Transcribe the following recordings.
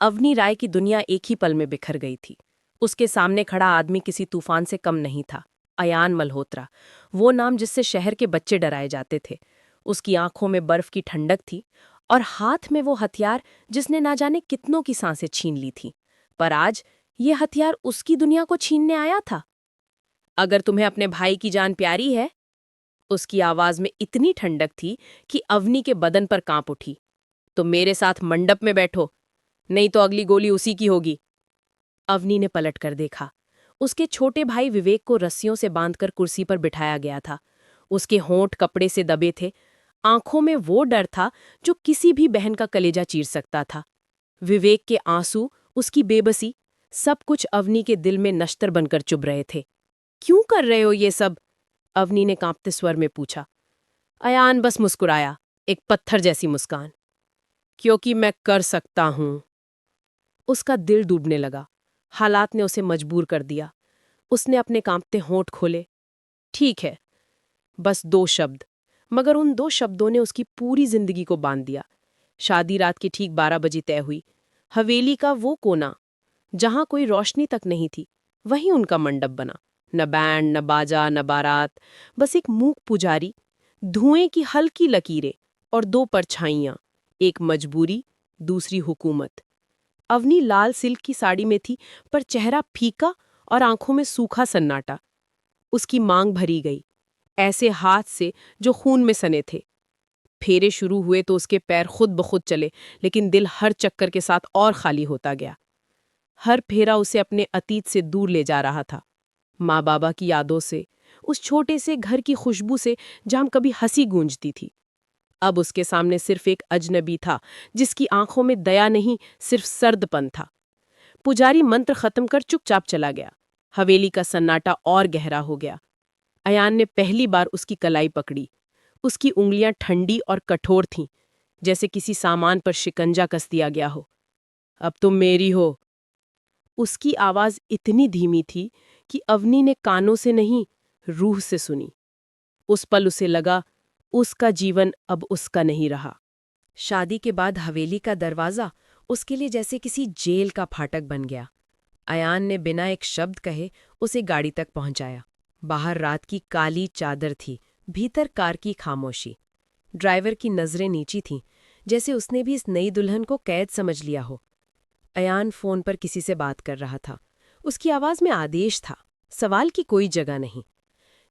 अवनी राय की दुनिया एक ही पल में बिखर गई थी। उसके सामने खड़ा आदमी किसी तूफान से कम नहीं था। अयान मल्होत्रा, वो नाम जिससे शहर के बच्चे डराए जाते थे। उसकी आंखों में बर्फ की ठंडक थी और हाथ में वो हथियार जिसने ना जाने कितनों की सांसें छीन ली थी। पर आज ये हथियार उसकी दुनिया को छीनने आया था। अगर तुम्हें अपने भाई की जान प्यारी है। उसकी आवाज में इतनी ठंडक थी कि अवनी के बदन पर कांप उठी। तो मेरे साथ मंडप में बैठो, नहीं तो अगली गोली उसी की होगी। अवनी ने पलट कर देखा। उसके छोटे भाई विवेक को रस्सियों से बांधकर कुर्सी पर बिठाया गया था। उसके होंठ कपड़े से दबे थे। आंखों में वो डर था जो किसी भी बहन का कलेजा चीर सकता था। विवेक के आंसू, उसकी बेबसी, सब कुछ अवनी के दिल में नश्तर बनकर चुभ रहे थे। क्यों कर रहे हो ये सब? अवनी ने कांपते स्वर में पूछा। अयान बस मुस्कुराया, एक पत्थर जैसी मुस्कान। क्योंकि मैं कर सकता हूं। उसका दिल डूबने लगा। हालात ने उसे मजबूर कर दिया। उसने अपने कांपते होंठ खोले। ठीक है, बस 2 शब्द। मगर उन 2 शब्दों ने उसकी पूरी जिंदगी को बांध दिया। शादी रात की ठीक 12 बजे तय हुई। हवेली का वो कोना जहां कोई रोशनी तक नहीं थी, वहीं उनका मंडप बना। न बैंड, न बाजा, न बारात, बस एक मूक पुजारी, धुएं की हल्की लकीरें और 2 परछाइयां, एक मजबूरी, दूसरी हुकूमत। अवनी लाल सिल्क की साड़ी में थी, पर चेहरा फीका और आंखों में सूखा सन्नाटा। उसकी मांग भरी गई, ऐसे हाथ से जो खून में सने थे। फेरे शुरू हुए तो उसके पैर खुद ब खुद चले, लेकिन दिल हर चक्कर के साथ और खाली होता गया। हर फेरा उसे अपने अतीत से दूर ले जा रहा था। माँ बाबा की यादों से, उस छोटे से घर की खुशबू से जहां कभी हंसी गूंजती थी। अब उसके सामने सिर्फ एक अजनबी था, जिसकी आंखों में दया नहीं, सिर्फ सर्दपन था। पुजारी मंत्र खत्म कर चुपचाप चला गया। हवेली का सन्नाटा और गहरा हो गया। अयान ने पहली बार उसकी कलाई पकड़ी। उसकी उंगलियां ठंडी और कठोर थीं, जैसे किसी सामान पर शिकंजा कस दिया गया हो। अब तुम मेरी हो। उसकी आवाज इतनी धीमी थी कि अवनी ने कानों से नहीं, रूह से सुनी। उस पल उसे लगा, उसका जीवन अब उसका नहीं रहा। शादी के बाद हवेली का दरवाजा उसके लिए जैसे किसी जेल का फाटक बन गया। अयान ने बिना एक शब्द कहे उसे गाड़ी तक पहुंचाया। बाहर रात की काली चादर थी, भीतर कार की खामोशी। ड्राइवर की नजरें नीची थीं, जैसे उसने भी इस नई दुल्हन को कैद समझ लिया हो। अयान फोन पर किसी से बात कर रहा था। उसकी आवाज में आदेश था, सवाल की कोई जगह नहीं।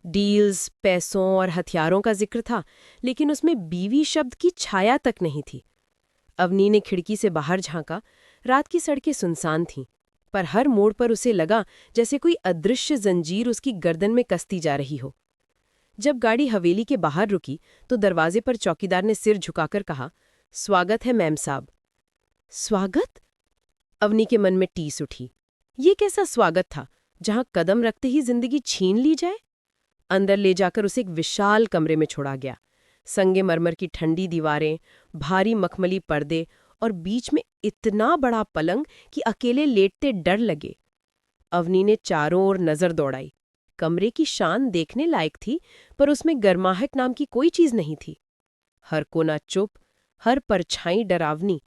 डील्स, पैसों और हथियारों का जिक्र था, लेकिन उसमें बीवी शब्द की छाया तक नहीं थी। अवनी ने खिड़की से बाहर झांका। रात की सड़कें सुनसान थीं, पर हर मोड़ पर उसे लगा जैसे कोई अदृश्य जंजीर उसकी गर्दन में कसती जा रही हो। जब गाड़ी हवेली के बाहर रुकी तो दरवाजे पर चौकीदार ने सिर झुकाकर कहा, स्वागत है मैम साहब। स्वागत? अवनी के मन में टीस उठी। ये कैसा स्वागत था, जहां कदम रखते ही जिंदगी छीन ली जाए? अंदर ले जाकर उसे एक विशाल कमरे में छोड़ा गया। संगमरमर की ठंडी दीवारें, भारी मखमली पर्दे और बीच में इतना बड़ा पलंग कि अकेले लेटते डर लगे। अवनी ने चारों ओर नजर दौड़ाई। कमरे की शान देखने लायक थी, पर उसमें गर्माहट नाम की कोई चीज नहीं थी। हर कोना चुप, हर परछाई डरावनी।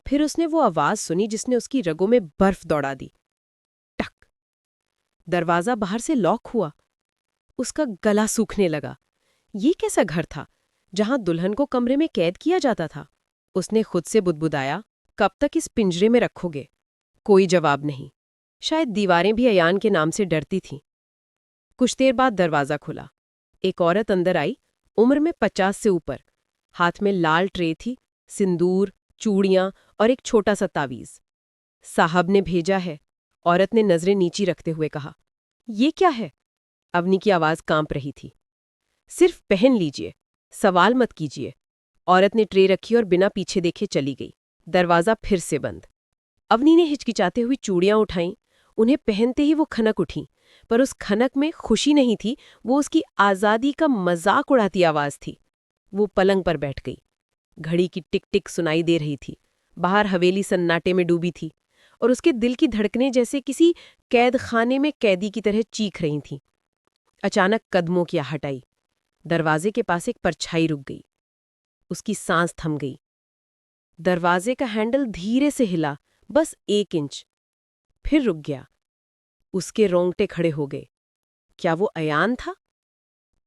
फिर उसने वो आवाज सुनी जिसने उसकी रगों में बर्फ दौड़ा दी। टक। दरवाजा बाहर से लॉक हुआ। उसका गला सूखने लगा। ये कैसा घर था जहां दुल्हन को कमरे में कैद किया जाता था? उसने खुद से बुदबुदाया, कब तक इस पिंजरे में रखोगे? कोई जवाब नहीं। शायद दीवारें भी अयान के नाम से डरती थीं। कुछ देर बाद दरवाजा खुला। एक औरत अंदर आई, उम्र में 50 से ऊपर। हाथ में लाल ट्रे थी, सिंदूर, चूड़ियां और एक छोटा सा तावीज। साहब ने भेजा है, औरत ने नजरें नीची रखते हुए कहा। ये क्या है? अवनी की आवाज कांप रही थी। सिर्फ पहन लीजिए, सवाल मत कीजिए। औरत ने ट्रे रखी और बिना पीछे देखे चली गई। दरवाजा फिर से बंद। अवनी ने हिचकिचाते हुए चूड़ियां उठाईं। उन्हें पहनते ही वो खनक उठी, पर उस खनक में खुशी नहीं थी, वो उसकी आजादी का मजाक उड़ाती आवाज थी। वो पलंग पर बैठ गई। घड़ी की टिक टिक सुनाई दे रही थी। बाहर हवेली सन्नाटे में डूबी थी और उसके दिल की धड़कनें जैसे किसी कैद खाने में कैदी की तरह चीख रही थीं। अचानक कदमों की आहट आई। दरवाजे के पास एक परछाई रुक गई। उसकी सांस थम गई। दरवाजे का हैंडल धीरे से हिला, बस 1 इंच। फिर रुक गया। उसके रोंगटे खड़े हो गए। क्या वो अयान था?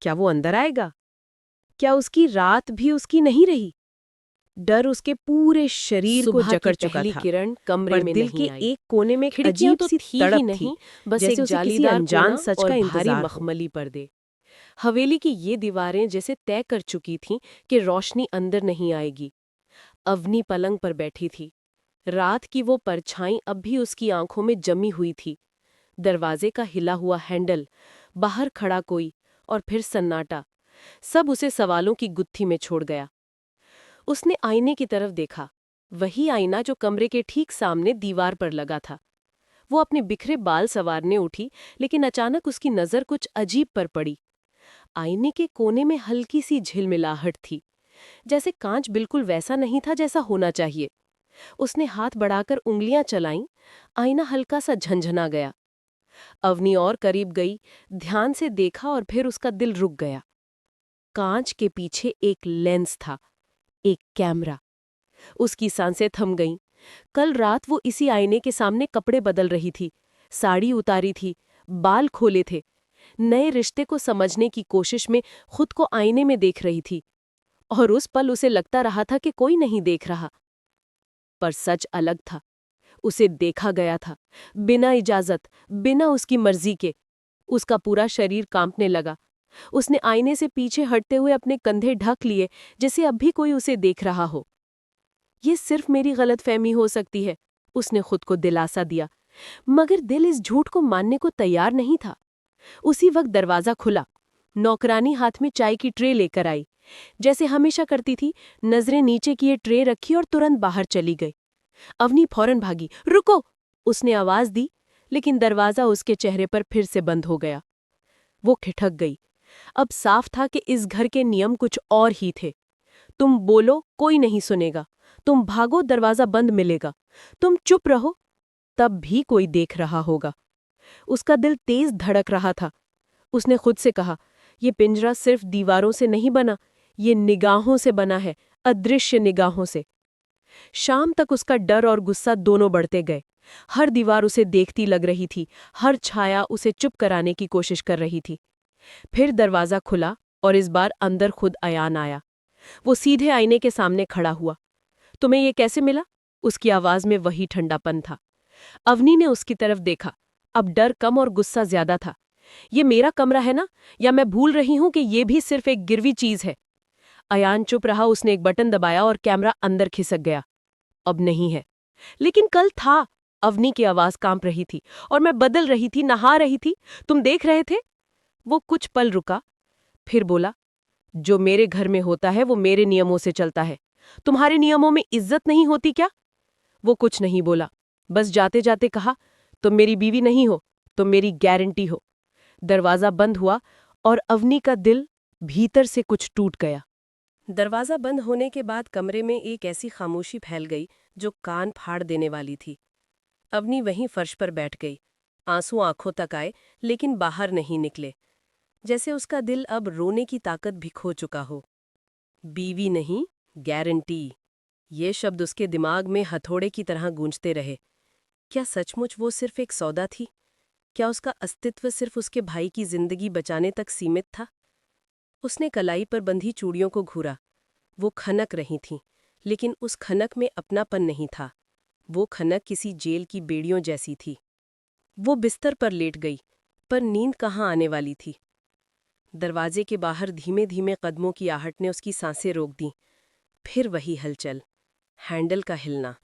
क्या वो अंदर आएगा? क्या उसकी रात भी उसकी नहीं रही? डर उसके पूरे शरीर को सुबह की जकड़ चुका पहली था। किरण कमरे पर में दिल नहीं के आई। एक कोने में एक खिड़कियां अजीब तो सी थी ही तड़प नहीं, थी, बस जैसे एक उसे किसी जालीदार अनजान कोना सच और का भारी इंतजार हो। मखमली पर्दे। हवेली की ये दीवारें जैसे तय कर चुकी थीं कि रोशनी अंदर नहीं आएगी। अवनी पलंग पर बैठी थी। रात की वो परछाई अब भी उसकी आंखों में जमी हुई थी। दरवाजे का हिला हुआ हैंडल, बाहर खड़ा कोई, और फिर सन्नाटा। सब उसे सवालों की गुत्थी में छोड़ गया। उसने आईने की तरफ देखा। वही आईना जो कमरे के ठीक सामने दीवार पर लगा था। वो अपने बिखरे बाल संवारने उठी, लेकिन अचानक उसकी नजर कुछ अजीब पर पड़ी। आईने के कोने में हल्की सी झिलमिलाहट थी, जैसे कांच बिल्कुल वैसा नहीं था जैसा होना चाहिए। उसने हाथ बढ़ाकर उंगलियां चलाईं। आईना हल्का सा झंझना गया। अवनी और करीब गई, ध्यान से देखा और फिर उसका दिल रुक गया। कांच के पीछे एक लेंस था, एक कैमरा। उसकी सांसें थम गईं। कल रात वो इसी आईने के सामने कपड़े बदल रही थी, साड़ी उतारी थी, बाल खोले थे। नए रिश्ते को समझने की कोशिश में खुद को आईने में देख रही थी, और उस पल उसे लगता रहा था कि कोई नहीं देख रहा। पर सच अलग था। उसे देखा गया था, बिना इजाजत, बिना उसकी मर्जी के। उसका पूरा शरीर कांपने लगा। उसने आईने से पीछे हटते हुए अपने कंधे ढक लिए, जैसे अब भी कोई उसे देख रहा हो। ये सिर्फ मेरी गलतफहमी हो सकती है, उसने खुद को दिलासा दिया। मगर दिल इस झूठ को मानने को तैयार नहीं था। उसी वक्त दरवाजा खुला। नौकरानी हाथ में चाय की ट्रे लेकर आई। जैसे हमेशा करती थी, नजरें नीचे किए ट्रे रखी और तुरंत बाहर चली गई। अवनी फौरन भागी। रुको! उसने आवाज दी, लेकिन दरवाजा उसके चेहरे पर फिर से बंद हो गया। वो ठिठक गई। अब साफ था कि इस घर के नियम कुछ और ही थे। तुम बोलो, कोई नहीं सुनेगा। तुम भागो, दरवाजा बंद मिलेगा। तुम चुप रहो, तब भी कोई देख रहा होगा। उसका दिल तेज धड़क रहा था। उसने खुद से कहा, ये पिंजरा सिर्फ दीवारों से नहीं बना, ये निगाहों से बना है, अदृश्य निगाहों से। शाम तक उसका डर और गुस्सा दोनों बढ़ते गए। हर दीवार उसे देखती लग रही थी, हर छाया उसे चुप कराने की कोशिश कर रही थी। फिर दरवाजा खुला और इस बार अंदर खुद अयान आया। वो सीधे आईने के सामने खड़ा हुआ। तुम्हें ये कैसे मिला? उसकी आवाज में वही ठंडापन था। अवनी ने उसकी तरफ देखा। अब डर कम और गुस्सा ज्यादा था। ये मेरा कमरा है ना? या मैं भूल रही हूं कि ये भी सिर्फ एक गिरवी चीज है? अयान चुप रहा। उसने एक बटन दबाया और कैमरा अंदर खिसक गया। अब नहीं है, लेकिन कल था। अवनी की आवाज कांप रही थी। और मैं बदल रही थी, नहा रही थी। तुम देख रहे थे? वो कुछ पल रुका, फिर बोला, जो मेरे घर में होता है वो मेरे नियमों से चलता है। तुम्हारे नियमों में इज्जत नहीं होती क्या? वो कुछ नहीं बोला, बस जाते जाते कहा, तुम मेरी बीवी नहीं हो, तुम मेरी गारंटी हो। दरवाजा बंद हुआ और अवनी का दिल भीतर से कुछ टूट गया। दरवाजा बंद होने के बाद कमरे में एक ऐसी खामोशी फैल गई जो कान फाड़ देने वाली थी। अवनी वहीं फर्श पर बैठ गई। आंसू आंखों तक आए, लेकिन बाहर नहीं निकले। जैसे उसका दिल अब रोने की ताकत भी खो चुका हो। बीवी नहीं, गारंटी। ये शब्द उसके दिमाग में हथौड़े की तरह गूंजते रहे। क्या सचमुच वो सिर्फ एक सौदा थी? क्या उसका अस्तित्व सिर्फ उसके भाई की जिंदगी बचाने तक सीमित था? उसने कलाई पर बंधी चूड़ियों को घूरा। वो खनक रही थीं, लेकिन उस खनक में अपनापन नहीं था। वो खनक किसी जेल की बेड़ियों जैसी थी। वो बिस्तर पर लेट गई, पर नींद कहाँ आने वाली थी। दरवाजे के बाहर धीमे धीमे कदमों की आहट ने उसकी सांसें रोक दीं। फिर वही हलचल, हैंडल का हिलना,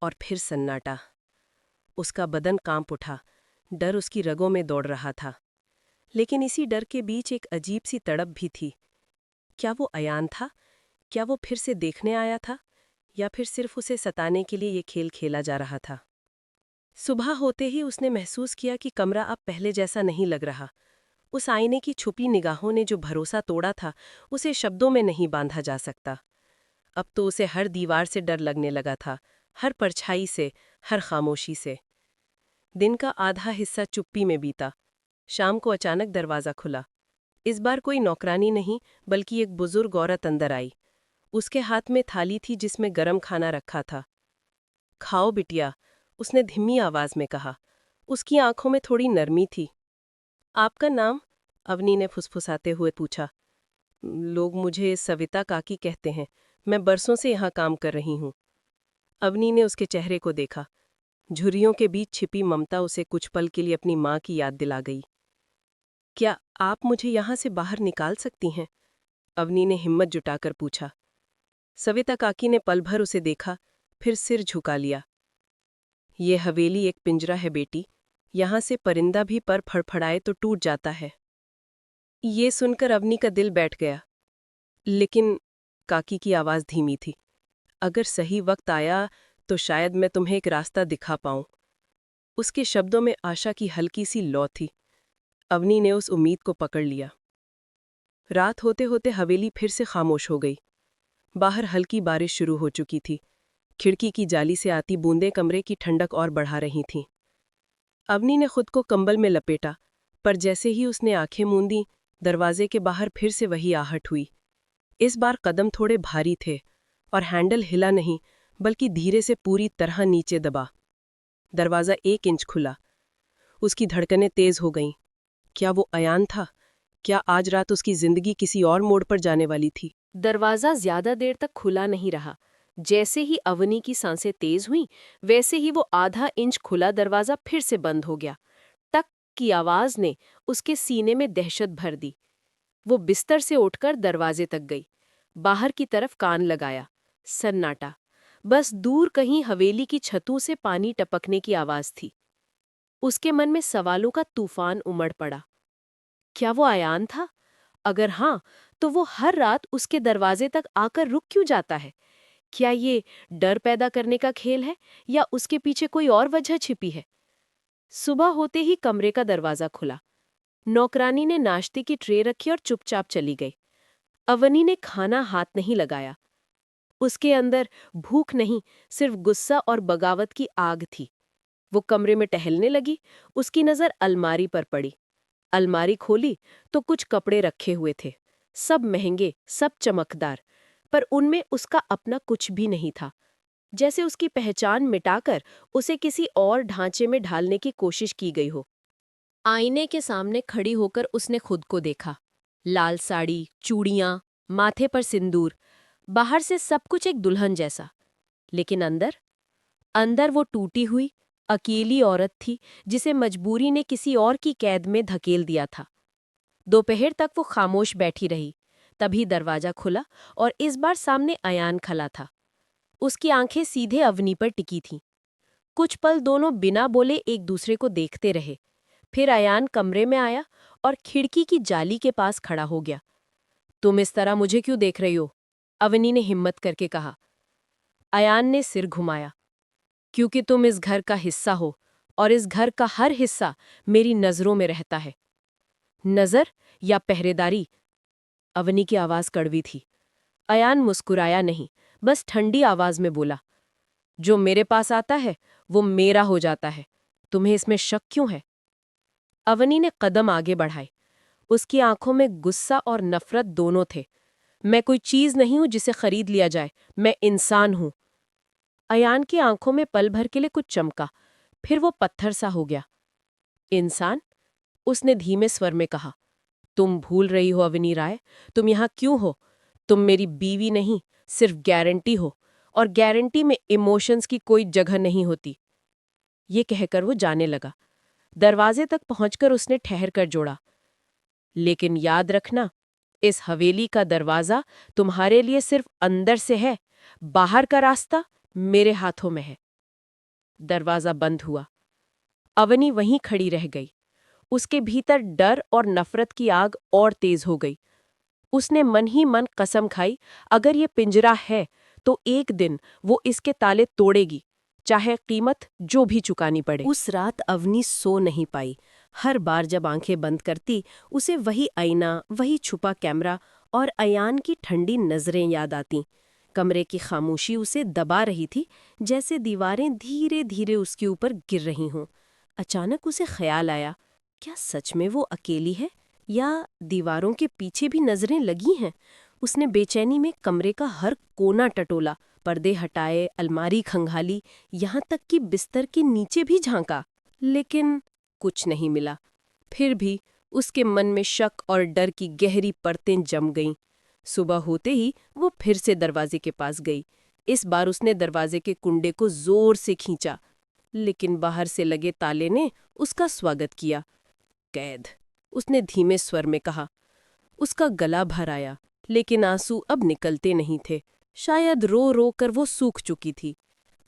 और फिर सन्नाटा। उसका बदन कांप उठा। डर उसकी रगों में दौड़ रहा था। लेकिन इसी डर के बीच एक अजीब सी तड़प भी थी। क्या वो अयान था? क्या वो फिर से देखने आया था? या फिर सिर्फ उसे सताने के लिए ये खेल खेला जा रहा था? सुबह होते ही उसने महसूस किया कि कमरा अब पहले जैसा नहीं लग रहा। उस आईने की छुपी निगाहों ने जो भरोसा तोड़ा था, उसे शब्दों में नहीं बांधा जा सकता। अब तो उसे हर दीवार से डर लगने लगा था, हर परछाई से, हर खामोशी से। दिन का आधा हिस्सा चुप्पी में बीता। शाम को अचानक दरवाजा खुला। इस बार कोई नौकरानी नहीं, बल्कि एक बुजुर्ग औरत अंदर आई। उसके हाथ में थाली थी जिसमें गरम खाना रखा था। खाओ बिटिया, उसने धीमी आवाज में कहा। उसकी आंखों में थोड़ी नरमी थी। आपका नाम? अवनी ने फुसफुसाते हुए पूछा। लोग मुझे सविता काकी कहते हैं। मैं बरसों से यहाँ काम कर रही हूँ। अवनी ने उसके चेहरे को देखा। झुर्रियों के बीच छिपी ममता उसे कुछ पल के लिए अपनी माँ की याद दिला गई। क्या आप मुझे यहाँ से बाहर निकाल सकती हैं? अवनी ने हिम्मत जुटाकर पूछा। सविता काकी ने पल भर उसे देखा, फिर सिर झुका लिया। ये हवेली एक पिंजरा है बेटी, यहाँ से परिंदा भी पर फड़फड़ाए तो टूट जाता है। ये सुनकर अवनी का दिल बैठ गया। लेकिन काकी की आवाज धीमी थी। अगर सही वक्त आया तो शायद मैं तुम्हें एक रास्ता दिखा पाऊं। उसके शब्दों में आशा की हल्की सी लौ थी। अवनी ने उस उम्मीद को पकड़ लिया। रात होते होते हवेली फिर से खामोश हो गई। बाहर हल्की बारिश शुरू हो चुकी थी। खिड़की की जाली से आती बूंदें कमरे की ठंडक और बढ़ा रही थीं। अवनी ने खुद को कंबल में लपेटा, पर जैसे ही उसने आंखें मूंदी, दरवाजे के बाहर फिर से वही आहट हुई। इस बार कदम थोड़े भारी थे और हैंडल हिला नहीं, बल्कि धीरे से पूरी तरह नीचे दबा। दरवाज़ा 1 इंच खुला। उसकी धड़कनें तेज हो गईं। क्या वो अयान था? क्या आज रात उसकी जिंदगी किसी और मोड़ पर जाने वाली थी? दरवाजा ज्यादा देर तक खुला नहीं रहा। जैसे ही अवनी की सांसें तेज हुईं, वैसे ही वो आधा इंच खुला दरवाजा फिर से बंद हो गया। टक की आवाज ने उसके सीने में दहशत भर दी। वो बिस्तर से उठकर दरवाजे तक गई। बाहर की तरफ कान लगाया। सन्नाटा। बस दूर कहीं हवेली की छतों से पानी टपकने की आवाज थी। उसके मन में सवालों का तूफान उमड़ पड़ा। क्या वो अयान था? अगर हाँ, तो वो हर रात उसके दरवाजे तक आकर रुक क्यों जाता है? क्या ये डर पैदा करने का खेल है या उसके पीछे कोई और वजह छिपी है? सुबह होते ही कमरे का दरवाजा खुला। नौकरानी ने नाश्ते की ट्रे रखी और चुपचाप चली गई। अवनी ने खाना हाथ नहीं लगाया। उसके अंदर भूख नहीं, सिर्फ गुस्सा और बगावत की आग थी। वो कमरे में टहलने लगी। उसकी नजर अलमारी पर पड़ी। अलमारी खोली तो कुछ कपड़े रखे हुए थे, सब महंगे, सब चमकदार, पर उनमें उसका अपना कुछ भी नहीं था। जैसे उसकी पहचान मिटाकर उसे किसी और ढांचे में ढालने की कोशिश की गई हो। आईने के सामने खड़ी होकर उसने खुद को देखा। लाल साड़ी, चूड़ियां, माथे पर सिंदूर, बाहर से सब कुछ एक दुल्हन जैसा। लेकिन अंदर अंदर वो टूटी हुई अकेली औरत थी, जिसे मजबूरी ने किसी और की कैद में धकेल दिया था। दोपहर तक वो खामोश बैठी रही। तभी दरवाजा खुला और इस बार सामने अयान खड़ा था। उसकी आंखें सीधे अवनी पर टिकी थीं। कुछ पल दोनों बिना बोले एक दूसरे को देखते रहे। फिर अयान कमरे में आया और खिड़की की जाली के पास खड़ा हो गया। तुम इस तरह मुझे क्यों देख रही हो? अवनी ने हिम्मत करके कहा। अयान ने सिर घुमाया। क्योंकि तुम इस घर का हिस्सा हो और इस घर का हर हिस्सा मेरी नजरों में रहता है। नजर या पहरेदारी? अवनी की आवाज कड़वी थी। अयान मुस्कुराया नहीं, बस ठंडी आवाज में बोला, जो मेरे पास आता है वो मेरा हो जाता है। तुम्हें इसमें शक क्यों है? अवनी ने कदम आगे बढ़ाए। उसकी आंखों में गुस्सा और नफरत दोनों थे। मैं कोई चीज नहीं हूं जिसे खरीद लिया जाए, मैं इंसान हूं। अयान की आंखों में पल भर के लिए कुछ चमका, फिर वो पत्थर सा हो गया। इंसान? उसने धीमे स्वर में कहा। तुम भूल रही हो अवनी राय, तुम यहाँ क्यों हो? तुम मेरी बीवी नहीं, सिर्फ गारंटी हो, और गारंटी में इमोशंस की कोई जगह नहीं होती। ये कहकर वो जाने लगा। दरवाजे तक पहुंचकर उसने ठहर कर जोड़ा, लेकिन याद रखना, इस हवेली का दरवाजा तुम्हारे लिए सिर्फ अंदर से है, बाहर का रास्ता मेरे हाथों में है। दरवाजा बंद हुआ। अवनी वहीं खड़ी रह गई। उसके भीतर डर और नफरत की आग और तेज हो गई। उसने मन ही मन कसम खाई, अगर ये पिंजरा है तो एक दिन वो इसके ताले तोड़ेगी, चाहे कीमत जो भी चुकानी पड़े। उस रात अवनी सो नहीं पाई। हर बार जब आंखें बंद करती, उसे वही आईना, वही छुपा कैमरा और अयान की ठंडी नजरें याद आतीं। कमरे की खामोशी उसे दबा रही थी, जैसे दीवारें धीरे धीरे उसके ऊपर गिर रही हों। अचानक उसे ख्याल आया, क्या सच में वो अकेली है या दीवारों के पीछे भी नजरें लगी हैं? उसने बेचैनी में कमरे का हर कोना टटोला, पर्दे हटाए, अलमारी खंगाली, यहाँ तक कि बिस्तर के नीचे भी झांका, लेकिन कुछ नहीं मिला। फिर भी उसके मन में शक और डर की गहरी परतें जम गईं। सुबह होते ही वो फिर से दरवाजे के पास गई। इस बार उसने दरवाजे के कुंडे को जोर से खींचा, लेकिन बाहर से लगे ताले ने उसका स्वागत किया। कैद, उसने धीमे स्वर में कहा। उसका गला भर आया, लेकिन आंसू अब निकलते नहीं थे। शायद रो रो कर वो सूख चुकी थी।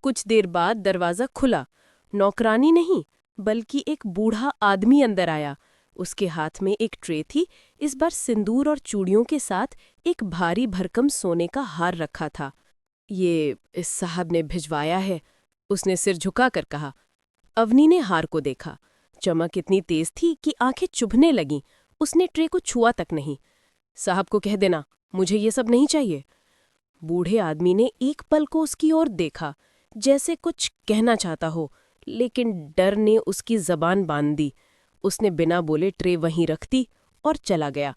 कुछ देर बाद दरवाजा खुला। नौकरानी नहीं, बल्कि एक बूढ़ा आदमी अंदर आया। उसके हाथ में एक ट्रे थी, इस बार सिंदूर और चूड़ियों के साथ एक भारी भरकम सोने का हार रखा था। ये इस साहब ने भिजवाया है, उसने सिर झुकाकर कहा। अवनी ने हार को देखा। चमक इतनी तेज थी कि आंखें चुभने लगीं। उसने ट्रे को छुआ तक नहीं। साहब को कह देना, मुझे ये सब नहीं चाहिए। बूढ़े आदमी ने एक पल को उसकी ओर देखा, जैसे कुछ कहना चाहता हो, लेकिन डर ने उसकी जबान बांध दी। उसने बिना बोले ट्रे वहीं रख दी और चला गया।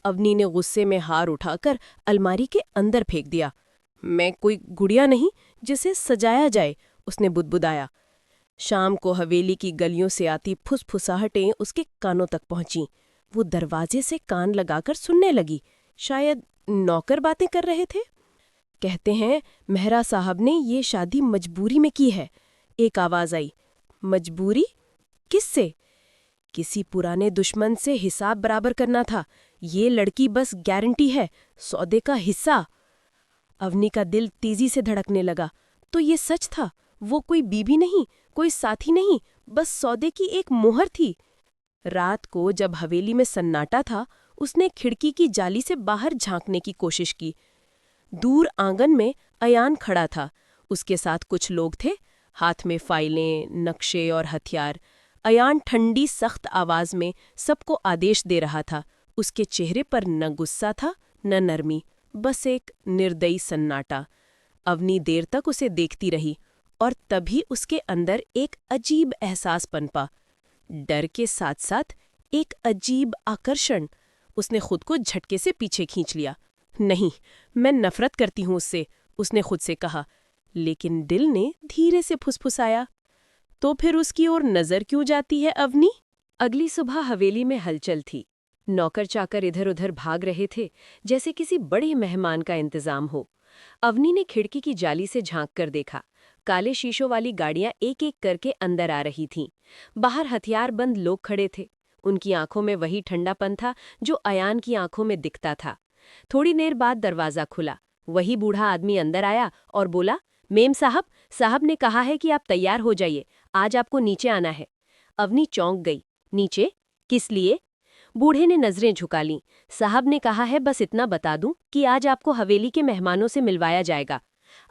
अवनी ने गुस्से में हार उठाकर अलमारी के अंदर फेंक दिया। मैं कोई गुड़िया नहीं जिसे सजाया जाए, उसने बुदबुदाया। शाम को हवेली की गलियों से आती फुसफुसाहटें उसके कानों तक पहुंचीं। वो दरवाजे से कान लगाकर सुनने लगी। शायद नौकर बातें कर रहे थे। कहते हैं मेहरा साहब ने ये शादी मजबूरी में की है, एक आवाज आई। मजबूरी? किससे? किसी पुराने दुश्मन से हिसाब बराबर करना था। ये लड़की बस गारंटी है, सौदे का हिस्सा। अवनी का दिल तेजी से धड़कने लगा। तो ये सच था, वो कोई बीबी नहीं, कोई साथी नहीं, बस सौदे की एक मोहर थी। रात को जब हवेली में सन्नाटा था, उसने खिड़की की जाली से बाहर झांकने की कोशिश की। दूर आंगन में अयान खड़ा था। उसके साथ कुछ लोग थे, हाथ में फाइलें, नक्शे और हथियार। अयान ठंडी सख्त आवाज में सबको आदेश दे रहा था। उसके चेहरे पर न गुस्सा था न नरमी, बस एक निर्दयी सन्नाटा। अवनी देर तक उसे देखती रही और तभी उसके अंदर एक अजीब एहसास पनपा। डर के साथ साथ एक अजीब आकर्षण। उसने खुद को झटके से पीछे खींच लिया। नहीं, मैं नफरत करती हूं उससे, उसने खुद से कहा। लेकिन दिल ने धीरे से फुसफुसाया, तो फिर उसकी ओर नजर क्यों जाती है अवनी? अगली सुबह हवेली में हलचल थी। नौकर चाकर इधर उधर भाग रहे थे, जैसे किसी बड़े मेहमान का इंतजाम हो। अवनी ने खिड़की की जाली से झांक कर देखा। काले शीशों वाली गाड़ियां एक एक करके अंदर आ रही थीं। बाहर हथियारबंद लोग खड़े थे। उनकी आंखों में वही ठंडापन था जो अयान की आंखों में दिखता था। थोड़ी देर बाद दरवाजा खुला। वही बूढ़ा आदमी अंदर आया और बोला, मेम साहब, साहब ने कहा है कि आप तैयार हो जाइए, आज आपको नीचे आना है। अवनी चौंक गई। नीचे? किस लिए? बूढ़े ने नजरें झुका लीं। साहब ने कहा है बस इतना बता दूं कि आज आपको हवेली के मेहमानों से मिलवाया जाएगा।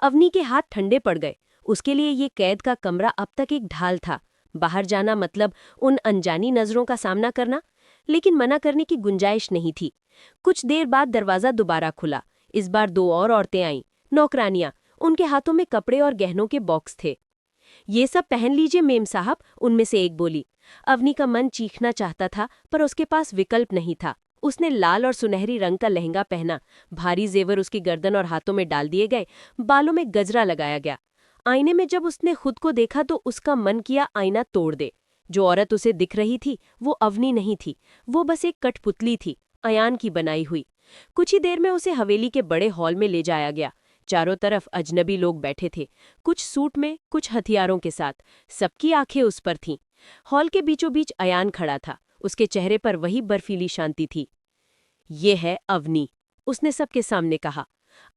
अवनी के हाथ ठंडे पड़ गए। उसके लिए ये कैद का कमरा अब तक एक ढाल था। बाहर जाना मतलब उन अनजानी नजरों का सामना करना, लेकिन मना करने की गुंजाइश नहीं थी। कुछ देर बाद दरवाजा दोबारा खुला। इस बार दो और औरतें आईं, नौकरानियां। उनके हाथों में कपड़े और गहनों के बॉक्स थे। ये सब पहन लीजिए मेम साहब, उनमें से एक बोली। अवनी का मन चीखना चाहता था, पर उसके पास विकल्प नहीं था। उसने लाल और सुनहरी रंग का लहंगा पहना। भारी जेवर उसकी गर्दन और हाथों में डाल दिए गए। बालों में गजरा लगाया गया। आईने में जब उसने खुद को देखा तो उसका मन किया आईना तोड़ दे। जो औरत उसे दिख रही थी वो अवनी नहीं थी, वो बस एक कठपुतली थी, अयान की बनाई हुई। कुछ ही देर में उसे हवेली के बड़े हॉल में ले जाया गया। चारों तरफ अजनबी लोग बैठे थे, कुछ सूट में, कुछ हथियारों के साथ। सबकी आंखें उस पर थीं। हॉल के बीचों बीच अयान खड़ा था। उसके चेहरे पर वही बर्फीली शांति थी। ये है अवनी, उसने सबके सामने कहा।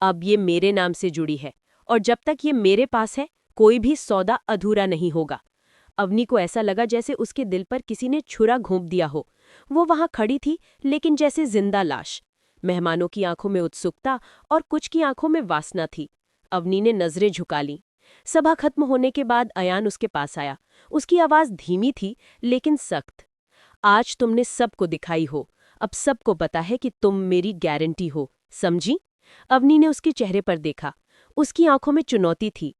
अब ये मेरे नाम से जुड़ी है, और जब तक ये मेरे पास है कोई भी सौदा अधूरा नहीं होगा। अवनी को ऐसा लगा जैसे उसके दिल पर किसी ने छुरा घोंप दिया हो। वो वहां खड़ी थी, लेकिन जैसे जिंदा लाश। मेहमानों की आंखों में उत्सुकता और कुछ की आंखों में वासना थी। अवनी ने नजरें झुका लीं। सभा खत्म होने के बाद अयान उसके पास आया। उसकी आवाज धीमी थी, लेकिन सख्त। आज तुमने सबको दिखाई हो, अब सबको पता है कि तुम मेरी गारंटी हो, समझी? अवनी ने उसके चेहरे पर देखा। उसकी आंखों में चुनौती थी।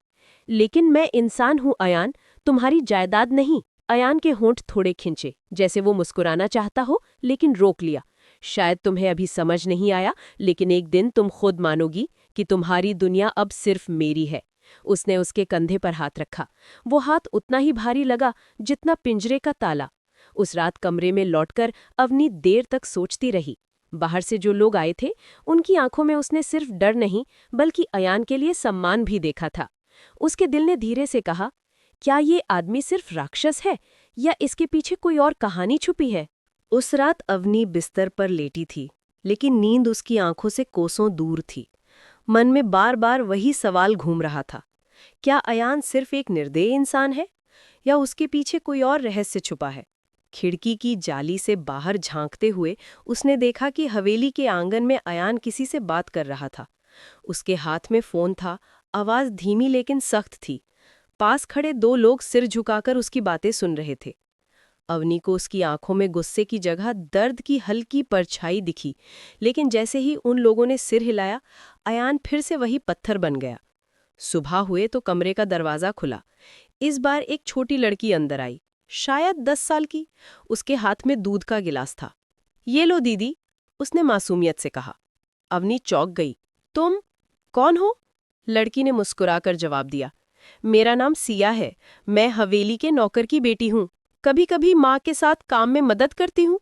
लेकिन मैं इंसान हूं अयान, तुम्हारी जायदाद नहीं। अयान के होंठ थोड़े खिंचे, जैसे वो मुस्कुराना चाहता हो, लेकिन रोक लिया। शायद तुम्हें अभी समझ नहीं आया, लेकिन एक दिन तुम खुद मानोगी कि तुम्हारी दुनिया अब सिर्फ मेरी है। उसने उसके कंधे पर हाथ रखा। वो हाथ उतना ही भारी लगा जितना पिंजरे का ताला। उस रात कमरे में लौटकर अवनी देर तक सोचती रही। बाहर से जो लोग आए थे, उनकी आंखों में उसने सिर्फ डर नहीं बल्कि अयान के लिए सम्मान भी देखा था। उसके दिल ने धीरे से कहा, क्या ये आदमी सिर्फ राक्षस है या इसके पीछे कोई और कहानी छुपी है? उस रात अवनी बिस्तर पर लेटी थी, लेकिन नींद उसकी आंखों से कोसों दूर थी। मन में बार बार वही सवाल घूम रहा था, क्या अयान सिर्फ एक निर्दयी इंसान है या उसके पीछे कोई और रहस्य छुपा है? खिड़की की जाली से बाहर झांकते हुए उसने देखा कि हवेली के आंगन में अयान किसी से बात कर रहा था। उसके हाथ में फोन था, आवाज धीमी लेकिन सख्त थी। पास खड़े दो लोग सिर झुकाकर उसकी बातें सुन रहे थे। अवनी को उसकी आंखों में गुस्से की जगह दर्द की हल्की परछाई दिखी, लेकिन जैसे ही उन लोगों ने सिर हिलाया, अयान फिर से वही पत्थर बन गया। सुबह हुए तो कमरे का दरवाजा खुला। इस बार एक छोटी लड़की अंदर आई, शायद 10 साल की। उसके हाथ में दूध का गिलास था। ये लो दीदी, उसने मासूमियत से कहा। अवनी चौंक गई। तुम कौन हो? लड़की ने मुस्कुराकर जवाब दिया, मेरा नाम सिया है। मैं हवेली के नौकर की बेटी हूँ। कभी कभी माँ के साथ काम में मदद करती हूँ।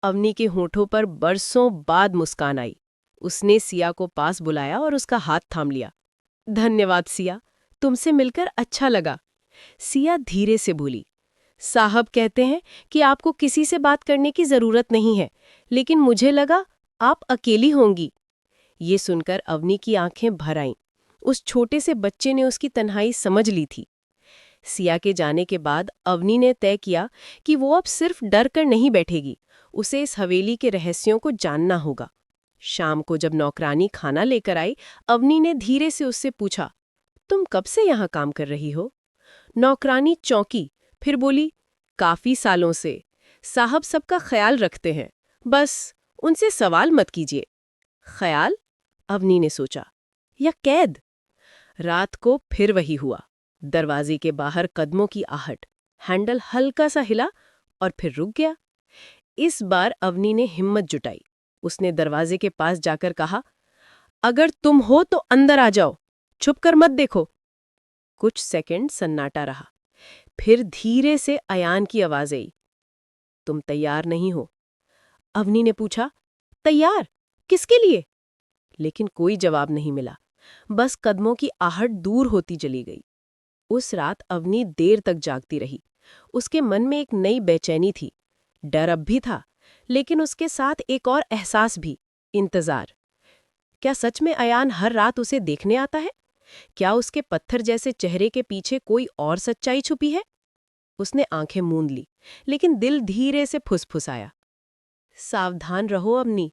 अवनी के होठों पर बरसों बाद मुस्कान आई। उसने सिया को पास बुलाया और उसका हाथ थाम लिया। धन्यवाद सिया, तुमसे मिलकर अच्छा लगा। सिया धीरे से बोली, साहब कहते हैं कि आपको किसी से बात करने की जरूरत नहीं है, लेकिन मुझे लगा आप अकेली होंगी। ये सुनकर अवनी की आंखें भर आईं। उस छोटे से बच्चे ने उसकी तन्हाई समझ ली थी। सिया के जाने के बाद अवनी ने तय किया कि वो अब सिर्फ डर कर नहीं बैठेगी, उसे इस हवेली के रहस्यों को जानना होगा। शाम को जब नौकरानी खाना लेकर आई, अवनी ने धीरे से उससे पूछा, तुम कब से यहाँ काम कर रही हो? नौकरानी चौंकी, फिर बोली, काफी सालों से। साहब सबका ख्याल रखते हैं, बस उनसे सवाल मत कीजिए। ख्याल? अवनी ने सोचा, या कैद? रात को फिर वही हुआ। दरवाजे के बाहर कदमों की आहट, हैंडल हल्का सा हिला और फिर रुक गया। इस बार अवनी ने हिम्मत जुटाई। उसने दरवाजे के पास जाकर कहा, अगर तुम हो तो अंदर आ जाओ, छुपकर मत देखो। कुछ सेकंड सन्नाटा रहा। फिर धीरे से अयान की आवाज आई, तुम तैयार नहीं हो? अवनी ने पूछा, तैयार किसके लिए? लेकिन कोई जवाब नहीं मिला, बस कदमों की आहट दूर होती चली गई। उस रात अवनी देर तक जागती रही। उसके मन में एक नई बेचैनी थी। डर अब भी था, लेकिन उसके साथ एक और एहसास भी, इंतजार। क्या सच में अयान हर रात उसे देखने आता है? क्या उसके पत्थर जैसे चेहरे के पीछे कोई और सच्चाई छुपी है? उसने आंखें मूंद ली, लेकिन दिल धीरे से फुसफुसाया, सावधान रहो अवनी,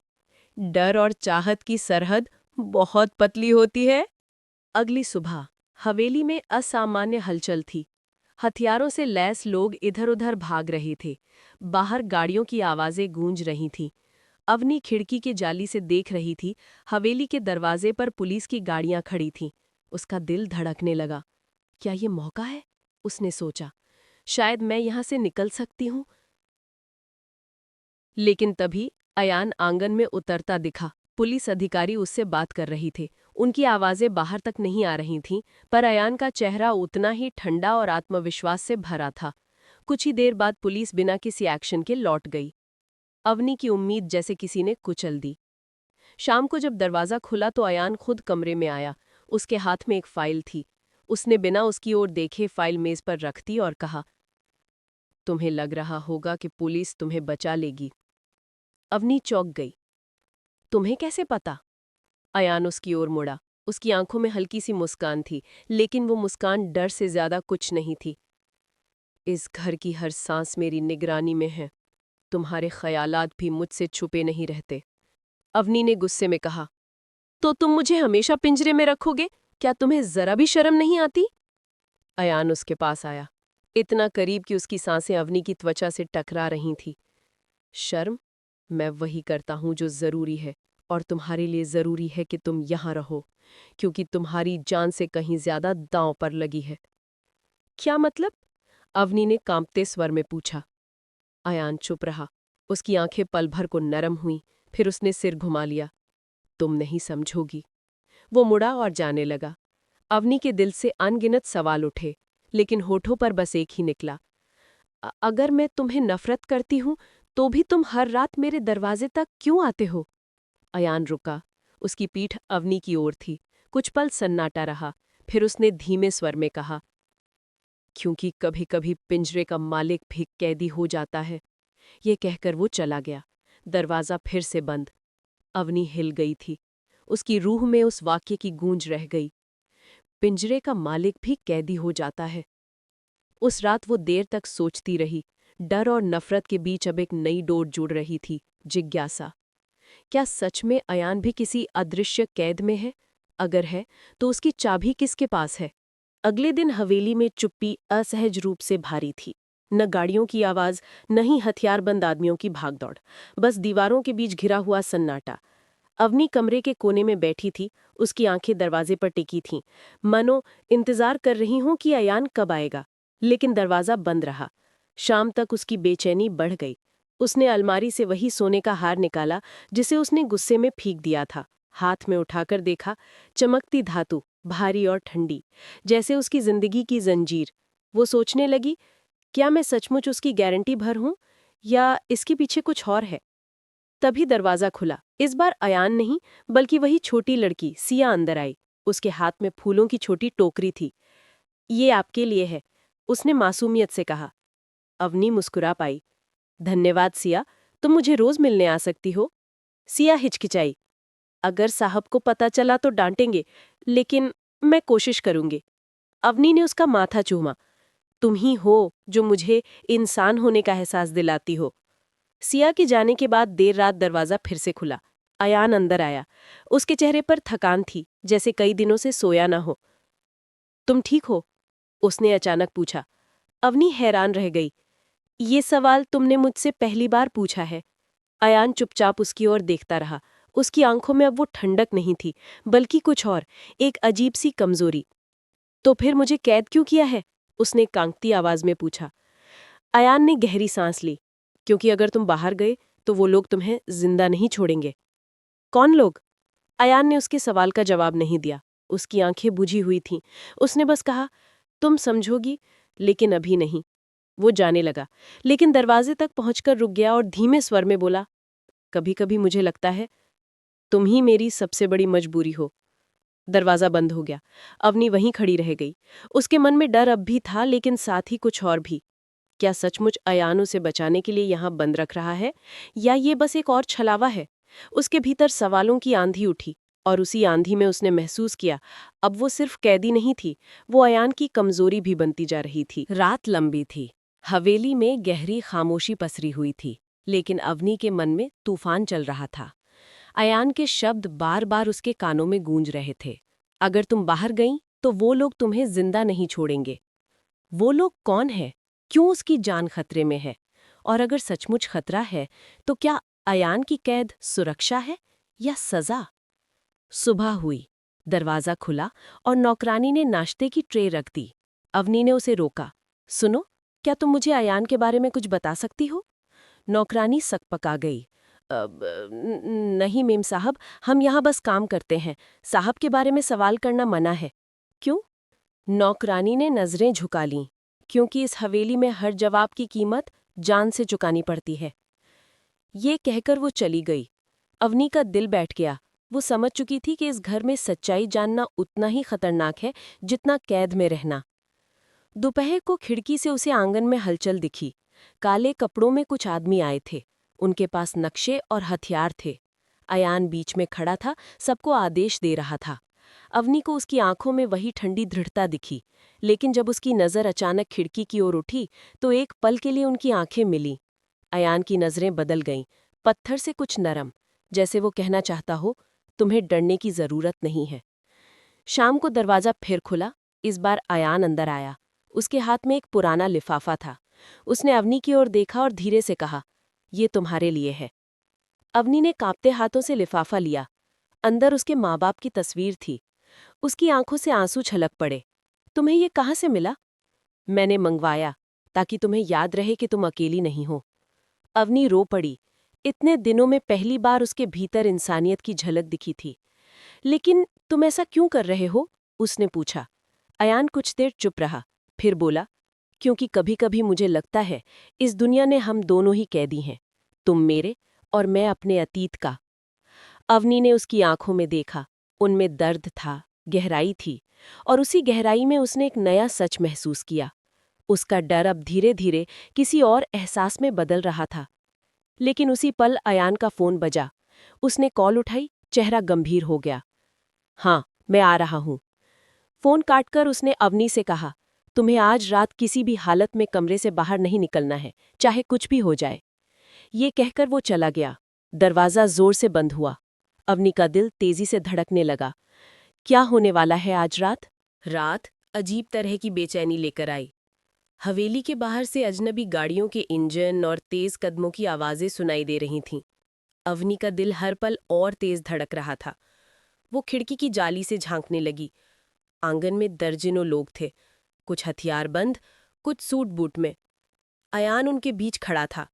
डर और चाहत की सरहद बहुत पतली होती है। अगली सुबह हवेली में असामान्य हलचल थी। हथियारों से लैस लोग इधर-उधर भाग रहे थे। बाहर गाड़ियों की आवाजें गूंज रही थीं। अवनी खिड़की के जाली से देख रही थी, हवेली के दरवाजे पर पुलिस की गाड़ियां खड़ी थीं। उसका दिल धड़कने लगा। क्या ये मौका है? उसने सोचा। शायद मैं यहां से निकल सकती हूं। लेकिन तभी अयान आंगन में उतरता दिखा। पुलिस अधिकारी उससे बात कर रही थे। उनकी आवाजें बाहर तक नहीं आ रही थीं, पर अयान का चेहरा उतना ही ठंडा और आत्मविश्वास से भरा था। कुछ ही देर बाद पुलिस बिना किसी एक्शन के लौट गई। अवनी की उम्मीद जैसे किसी ने कुचल दी। शाम को जब दरवाजा खुला तो अयान खुद कमरे में आया। उसके हाथ में एक फाइल थी। उसने बिना उसकी ओर देखे फाइल मेज पर रख दी और कहा, तुम्हें लग रहा होगा कि पुलिस तुम्हें बचा लेगी। अवनी चौंक गई। तुम्हें कैसे पता? अयान उसकी ओर मुड़ा। उसकी आंखों में हल्की सी मुस्कान थी, लेकिन वो मुस्कान डर से ज्यादा कुछ नहीं थी। इस घर की हर सांस मेरी निगरानी में है। तुम्हारे ख्यालात भी मुझसे छुपे नहीं रहते। अवनी ने गुस्से में कहा, तो तुम मुझे हमेशा पिंजरे में रखोगे? क्या तुम्हें जरा भी शर्म नहीं आती? अयान उसके पास आया, इतना करीब कि उसकी सांसें अवनी की त्वचा से टकरा रही थीं। शर्म? मैं वही करता हूं जो जरूरी है, और तुम्हारे लिए जरूरी है कि तुम यहां रहो, क्योंकि तुम्हारी जान से कहीं ज्यादा दांव पर लगी है। क्या मतलब? अवनी ने कांपते स्वर में पूछा। अयान चुप रहा। उसकी आंखें पल भर को नरम हुईं, फिर उसने सिर घुमा लिया। तुम नहीं समझोगी। वो मुड़ा और जाने लगा। अवनी के दिल से अनगिनत सवाल उठे, लेकिन होठों पर बस एक ही निकला। अगर मैं तुम्हें नफरत करती हूं, तो भी तुम हर रात मेरे दरवाजे तक क्यों आते हो?" अयान रुका। उसकी पीठ अवनी की ओर थी। कुछ पल सन्नाटा रहा। फिर उसने धीमे स्वर में कहा, "क्योंकि कभी कभी पिंजरे का मालिक भी कैदी हो जाता है।" ये कहकर वो चला गया। दरवाजा फिर से बंद। अवनी हिल गई थी। उसकी रूह में उस वाक्य की गूंज रह गई। पिंजरे का मालिक भी कैदी हो जाता है। उस रात वो देर तक सोचती रही। डर और नफरत के बीच अब एक नई डोर जुड़ रही थी, जिज्ञासा। क्या सच में अयान भी किसी अदृश्य कैद में है? अगर है, तो उसकी चाबी किसके पास है? अगले दिन हवेली में चुप्पी असहज रूप से भारी थी। न गाड़ियों की आवाज, न ही हथियारबंद आदमियों की भागदौड़। बस दीवारों के बीच घिरा हुआ सन्नाटा। अवनी कमरे के कोने में बैठी थी। उसकी आंखें दरवाजे पर टिकी थीं, मानो इंतजार कर रही हों कि अयान कब आएगा। लेकिन दरवाजा बंद रहा। शाम तक उसकी बेचैनी बढ़ गई। उसने अलमारी से वही सोने का हार निकाला जिसे उसने गुस्से में फेंक दिया था। हाथ में उठाकर देखा, चमकती धातु, भारी और ठंडी, जैसे उसकी जिंदगी की जंजीर। वो सोचने लगी, क्या मैं सचमुच उसकी गारंटी भर हूं, या इसके पीछे कुछ और है? तभी दरवाजा खुला। इस बार अयान नहीं, बल्कि वही छोटी लड़की सिया अंदर आई। उसके हाथ में फूलों की छोटी टोकरी थी। "ये आपके लिए है," उसने मासूमियत से कहा। अवनी मुस्कुरा पाई। "धन्यवाद सिया, तुम मुझे रोज मिलने आ सकती हो।" सिया हिचकिचाई। "अगर साहब को पता चला तो डांटेंगे, लेकिन मैं कोशिश करूंगी।" अवनी ने उसका माथा चूमा। "तुम ही हो जो मुझे इंसान होने का एहसास दिलाती हो।" सिया के जाने के बाद देर रात दरवाजा फिर से खुला। अयान अंदर आया। उसके चेहरे पर थकान थी, जैसे कई दिनों से सोया न हो। "तुम ठीक हो?" उसने अचानक पूछा। अवनी हैरान रह गई। "ये सवाल तुमने मुझसे पहली बार पूछा है।" अयान चुपचाप उसकी ओर देखता रहा। उसकी आंखों में अब वो ठंडक नहीं थी, बल्कि कुछ और, एक अजीब सी कमजोरी। "तो फिर मुझे कैद क्यों किया है?" उसने कांपती आवाज में पूछा। अयान ने गहरी सांस ली। "क्योंकि अगर तुम बाहर गए, तो वो लोग तुम्हें जिंदा नहीं छोड़ेंगे।" "कौन लोग?" अयान ने उसके सवाल का जवाब नहीं दिया। उसकी आंखें बुझी हुई थीं। उसने बस कहा, "तुम समझोगी, लेकिन अभी नहीं।" वो जाने लगा, लेकिन दरवाजे तक पहुंचकर रुक गया और धीमे स्वर में बोला, "कभी कभी मुझे लगता है तुम ही मेरी सबसे बड़ी मजबूरी हो।" दरवाजा बंद हो गया। अवनी वहीं खड़ी रह गई। उसके मन में डर अब भी था, लेकिन साथ ही कुछ और भी। क्या सचमुच अयान उसे बचाने के लिए यहाँ बंद रख रहा है, या ये बस एक और छलावा है? उसके भीतर सवालों की आंधी उठी, और उसी आंधी में उसने महसूस किया, अब वो सिर्फ कैदी नहीं थी, वो अयान की कमजोरी भी बनती जा रही थी। रात लंबी थी। हवेली में गहरी खामोशी पसरी हुई थी, लेकिन अवनी के मन में तूफान चल रहा था। अयान के शब्द बार बार उसके कानों में गूंज रहे थे। "अगर तुम बाहर गईं, तो वो लोग तुम्हें जिंदा नहीं छोड़ेंगे।" वो लोग कौन है? क्यों उसकी जान खतरे में है? और अगर सचमुच खतरा है, तो क्या अयान की कैद सुरक्षा है या सजा? सुबह हुई। दरवाजा खुला और नौकरानी ने नाश्ते की ट्रे रख दी। अवनी ने उसे रोका। "सुनो, क्या तुम मुझे अयान के बारे में कुछ बता सकती हो?" नौकरानी सकपका गई। नहीं मेम साहब, हम यहाँ बस काम करते हैं। साहब के बारे में सवाल करना मना है।" "क्यों?" नौकरानी ने नजरें झुका लीं। "क्योंकि इस हवेली में हर जवाब की कीमत जान से चुकानी पड़ती है।" ये कहकर वो चली गई। अवनी का दिल बैठ गया। वो समझ चुकी थी कि इस घर में सच्चाई जानना उतना ही खतरनाक है जितना कैद में रहना। दोपहर को खिड़की से उसे आंगन में हलचल दिखी। काले कपड़ों में कुछ आदमी आए थे। उनके पास नक्शे और हथियार थे। अयान बीच में खड़ा था, सबको आदेश दे रहा था। अवनी को उसकी आंखों में वही ठंडी दृढ़ता दिखी, लेकिन जब उसकी नज़र अचानक खिड़की की ओर उठी, तो एक पल के लिए उनकी आंखें मिलीं। अयान की नज़रें बदल गईं, पत्थर से कुछ नरम, जैसे वो कहना चाहता हो, "तुम्हें डरने की ज़रूरत नहीं है।" शाम को दरवाज़ा फिर खुला। इस बार अयान अंदर आया। उसके हाथ में एक पुराना लिफाफा था। उसने अवनी की ओर देखा और धीरे से कहा, "ये तुम्हारे लिए है।" अवनी ने कांपते हाथों से लिफाफा लिया। अंदर उसके माँ बाप की तस्वीर थी। उसकी आंखों से आंसू छलक पड़े। "तुम्हें ये कहाँ से मिला?" "मैंने मंगवाया, ताकि तुम्हें याद रहे कि तुम अकेली नहीं हो।" अवनी रो पड़ी। इतने दिनों में पहली बार उसके भीतर इंसानियत की झलक दिखी थी। लेकिन तुम ऐसा क्यों कर रहे हो? उसने पूछा। अयान कुछ देर चुप रहा, फिर बोला, क्योंकि कभी कभी मुझे लगता है इस दुनिया ने हम दोनों ही कैदी हैं, तुम मेरे और मैं अपने अतीत का। अवनी ने उसकी आंखों में देखा, उनमें दर्द था, गहराई थी, और उसी गहराई में उसने एक नया सच महसूस किया। उसका डर अब धीरे धीरे किसी और एहसास में बदल रहा था। लेकिन उसी पल अयान का फोन बजा। उसने कॉल उठाई, चेहरा गंभीर हो गया। हाँ, मैं आ रहा हूं। फोन काटकर उसने अवनी से कहा, तुम्हें आज रात किसी भी हालत में कमरे से बाहर नहीं निकलना है, चाहे कुछ भी हो जाए। ये कहकर वो चला गया। दरवाजा जोर से बंद हुआ। अवनी का दिल तेजी से धड़कने लगा। क्या होने वाला है आज रात? रात अजीब तरह की बेचैनी लेकर आई। हवेली के बाहर से अजनबी गाड़ियों के इंजन और तेज कदमों की आवाजें सुनाई दे रही थीं। अवनी का दिल हर पल और तेज धड़क रहा था। वो खिड़की की जाली से झांकने लगी। आंगन में दर्जनों लोग थे, कुछ हथियार बंद, कुछ सूट बूट में। अयान उनके बीच खड़ा था,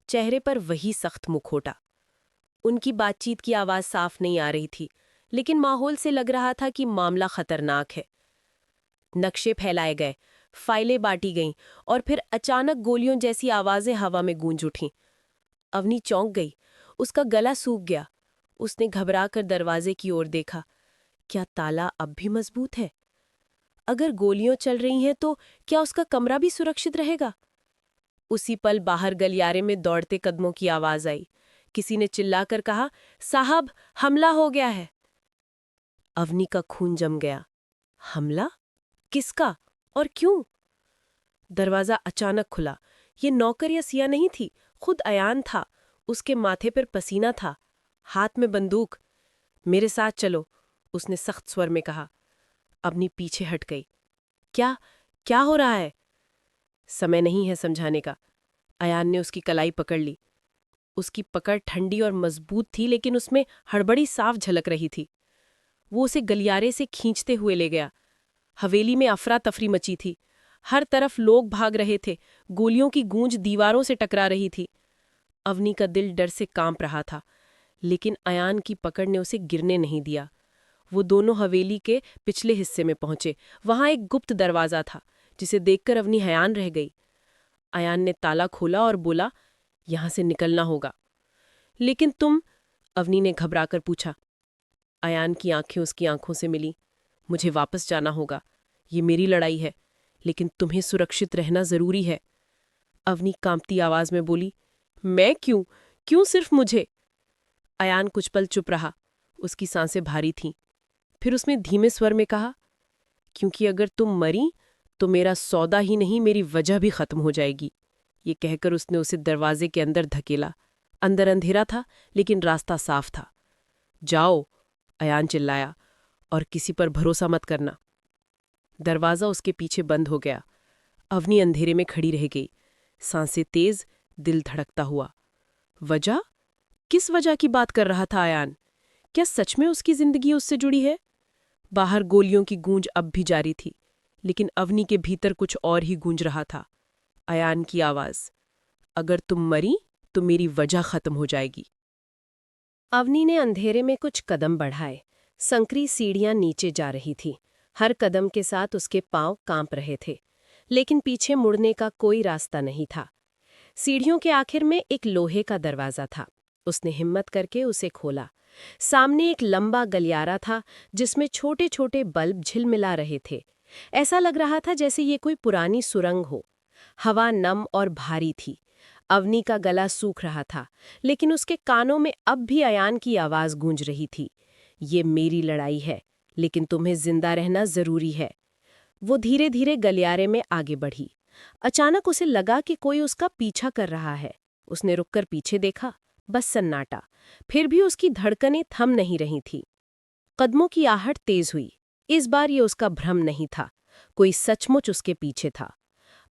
चेहरे पर वही सख्त मुखौटा। उनकी बातचीत की आवाज साफ नहीं आ रही थी, लेकिन माहौल से लग रहा था कि मामला खतरनाक है। नक्शे फैलाए गए, फाइलें बांटी गईं, और फिर अचानक गोलियों जैसी आवाजें हवा में गूंज उठीं। अवनी चौंक गई, उसका गला सूख गया। उसने घबराकर दरवाजे की ओर देखा। क्या ताला अब भी मजबूत है? अगर गोलियां चल रही हैं तो क्या उसका कमरा भी सुरक्षित रहेगा? उसी पल बाहर गलियारे में दौड़ते कदमों की आवाज आई। किसी ने चिल्लाकर कहा, साहब, हमला हो गया है। अवनी का खून जम गया। हमला? किसका और क्यों? दरवाजा अचानक खुला। ये नौकर या सिया नहीं थी, खुद अयान था। उसके माथे पर पसीना था, हाथ में बंदूक। मेरे साथ चलो, उसने सख्त स्वर में कहा। अवनी पीछे हट गई। क्या क्या हो रहा है? समय नहीं है समझाने का। अयान ने उसकी कलाई पकड़ ली। उसकी पकड़ ठंडी और मजबूत थी, लेकिन उसमें हड़बड़ी साफ झलक रही थी। वो उसे गलियारे से खींचते हुए ले गया। हवेली में अफरा तफरी मची थी। हर तरफ लोग भाग रहे थे, गोलियों की गूंज दीवारों से टकरा रही थी। अवनी का दिल डर से कांप रहा था, लेकिन अयान की पकड़ ने उसे गिरने नहीं दिया। वो दोनों हवेली के पिछले हिस्से में पहुंचे। वहां एक गुप्त दरवाजा था, जिसे देखकर अवनी हैरान रह गई। अयान ने ताला खोला और बोला, यहां से निकलना होगा। लेकिन तुम? अवनी ने घबराकर पूछा। अयान की आंखें उसकी आंखों से मिली। मुझे वापस जाना होगा। ये मेरी लड़ाई है, लेकिन तुम्हें सुरक्षित रहना जरूरी है। अवनी कांपती आवाज में बोली, मैं क्यों? क्यों सिर्फ मुझे? अयान कुछ पल चुप रहा। उसकी सांसें भारी थीं। फिर उसने धीमे स्वर में कहा, क्योंकि अगर तुम मरी तो मेरा सौदा ही नहीं, मेरी वजह भी खत्म हो जाएगी। ये कहकर उसने उसे दरवाजे के अंदर धकेला। अंदर अंधेरा था, लेकिन रास्ता साफ था। जाओ, अयान चिल्लाया, और किसी पर भरोसा मत करना। दरवाजा उसके पीछे बंद हो गया। अवनी अंधेरे में खड़ी रह गई, सांसें तेज, दिल धड़कता हुआ। वजह? किस वजह की बात कर रहा था अयान? क्या सच में उसकी जिंदगी उससे जुड़ी है? बाहर गोलियों की गूंज अब भी जारी थी, लेकिन अवनी के भीतर कुछ और ही गूंज रहा था। अयान की आवाज, अगर तुम मरी तो मेरी वजह खत्म हो जाएगी। अवनी ने अंधेरे में कुछ कदम बढ़ाए। संकरी सीढ़ियां नीचे जा रही थी। हर कदम के साथ उसके पांव कांप रहे थे, लेकिन पीछे मुड़ने का कोई रास्ता नहीं था। सीढ़ियों के आखिर में एक लोहे का दरवाजा था। उसने हिम्मत करके उसे खोला। सामने एक लंबा गलियारा था, जिसमें छोटे छोटे बल्ब झिलमिला रहे थे। ऐसा लग रहा था जैसे ये कोई पुरानी सुरंग हो। हवा नम और भारी थी। अवनी का गला सूख रहा था, लेकिन उसके कानों में अब भी अयान की आवाज गूंज रही थी। ये मेरी लड़ाई है, लेकिन तुम्हें जिंदा रहना जरूरी है। वो धीरे धीरे गलियारे में आगे बढ़ी। अचानक उसे लगा कि कोई उसका पीछा कर रहा है। उसने रुककर पीछे देखा, बस सन्नाटा। फिर भी उसकी धड़कनें थम नहीं रही थी। कदमों की आहट तेज हुई। इस बार ये उसका भ्रम नहीं था, कोई सचमुच उसके पीछे था।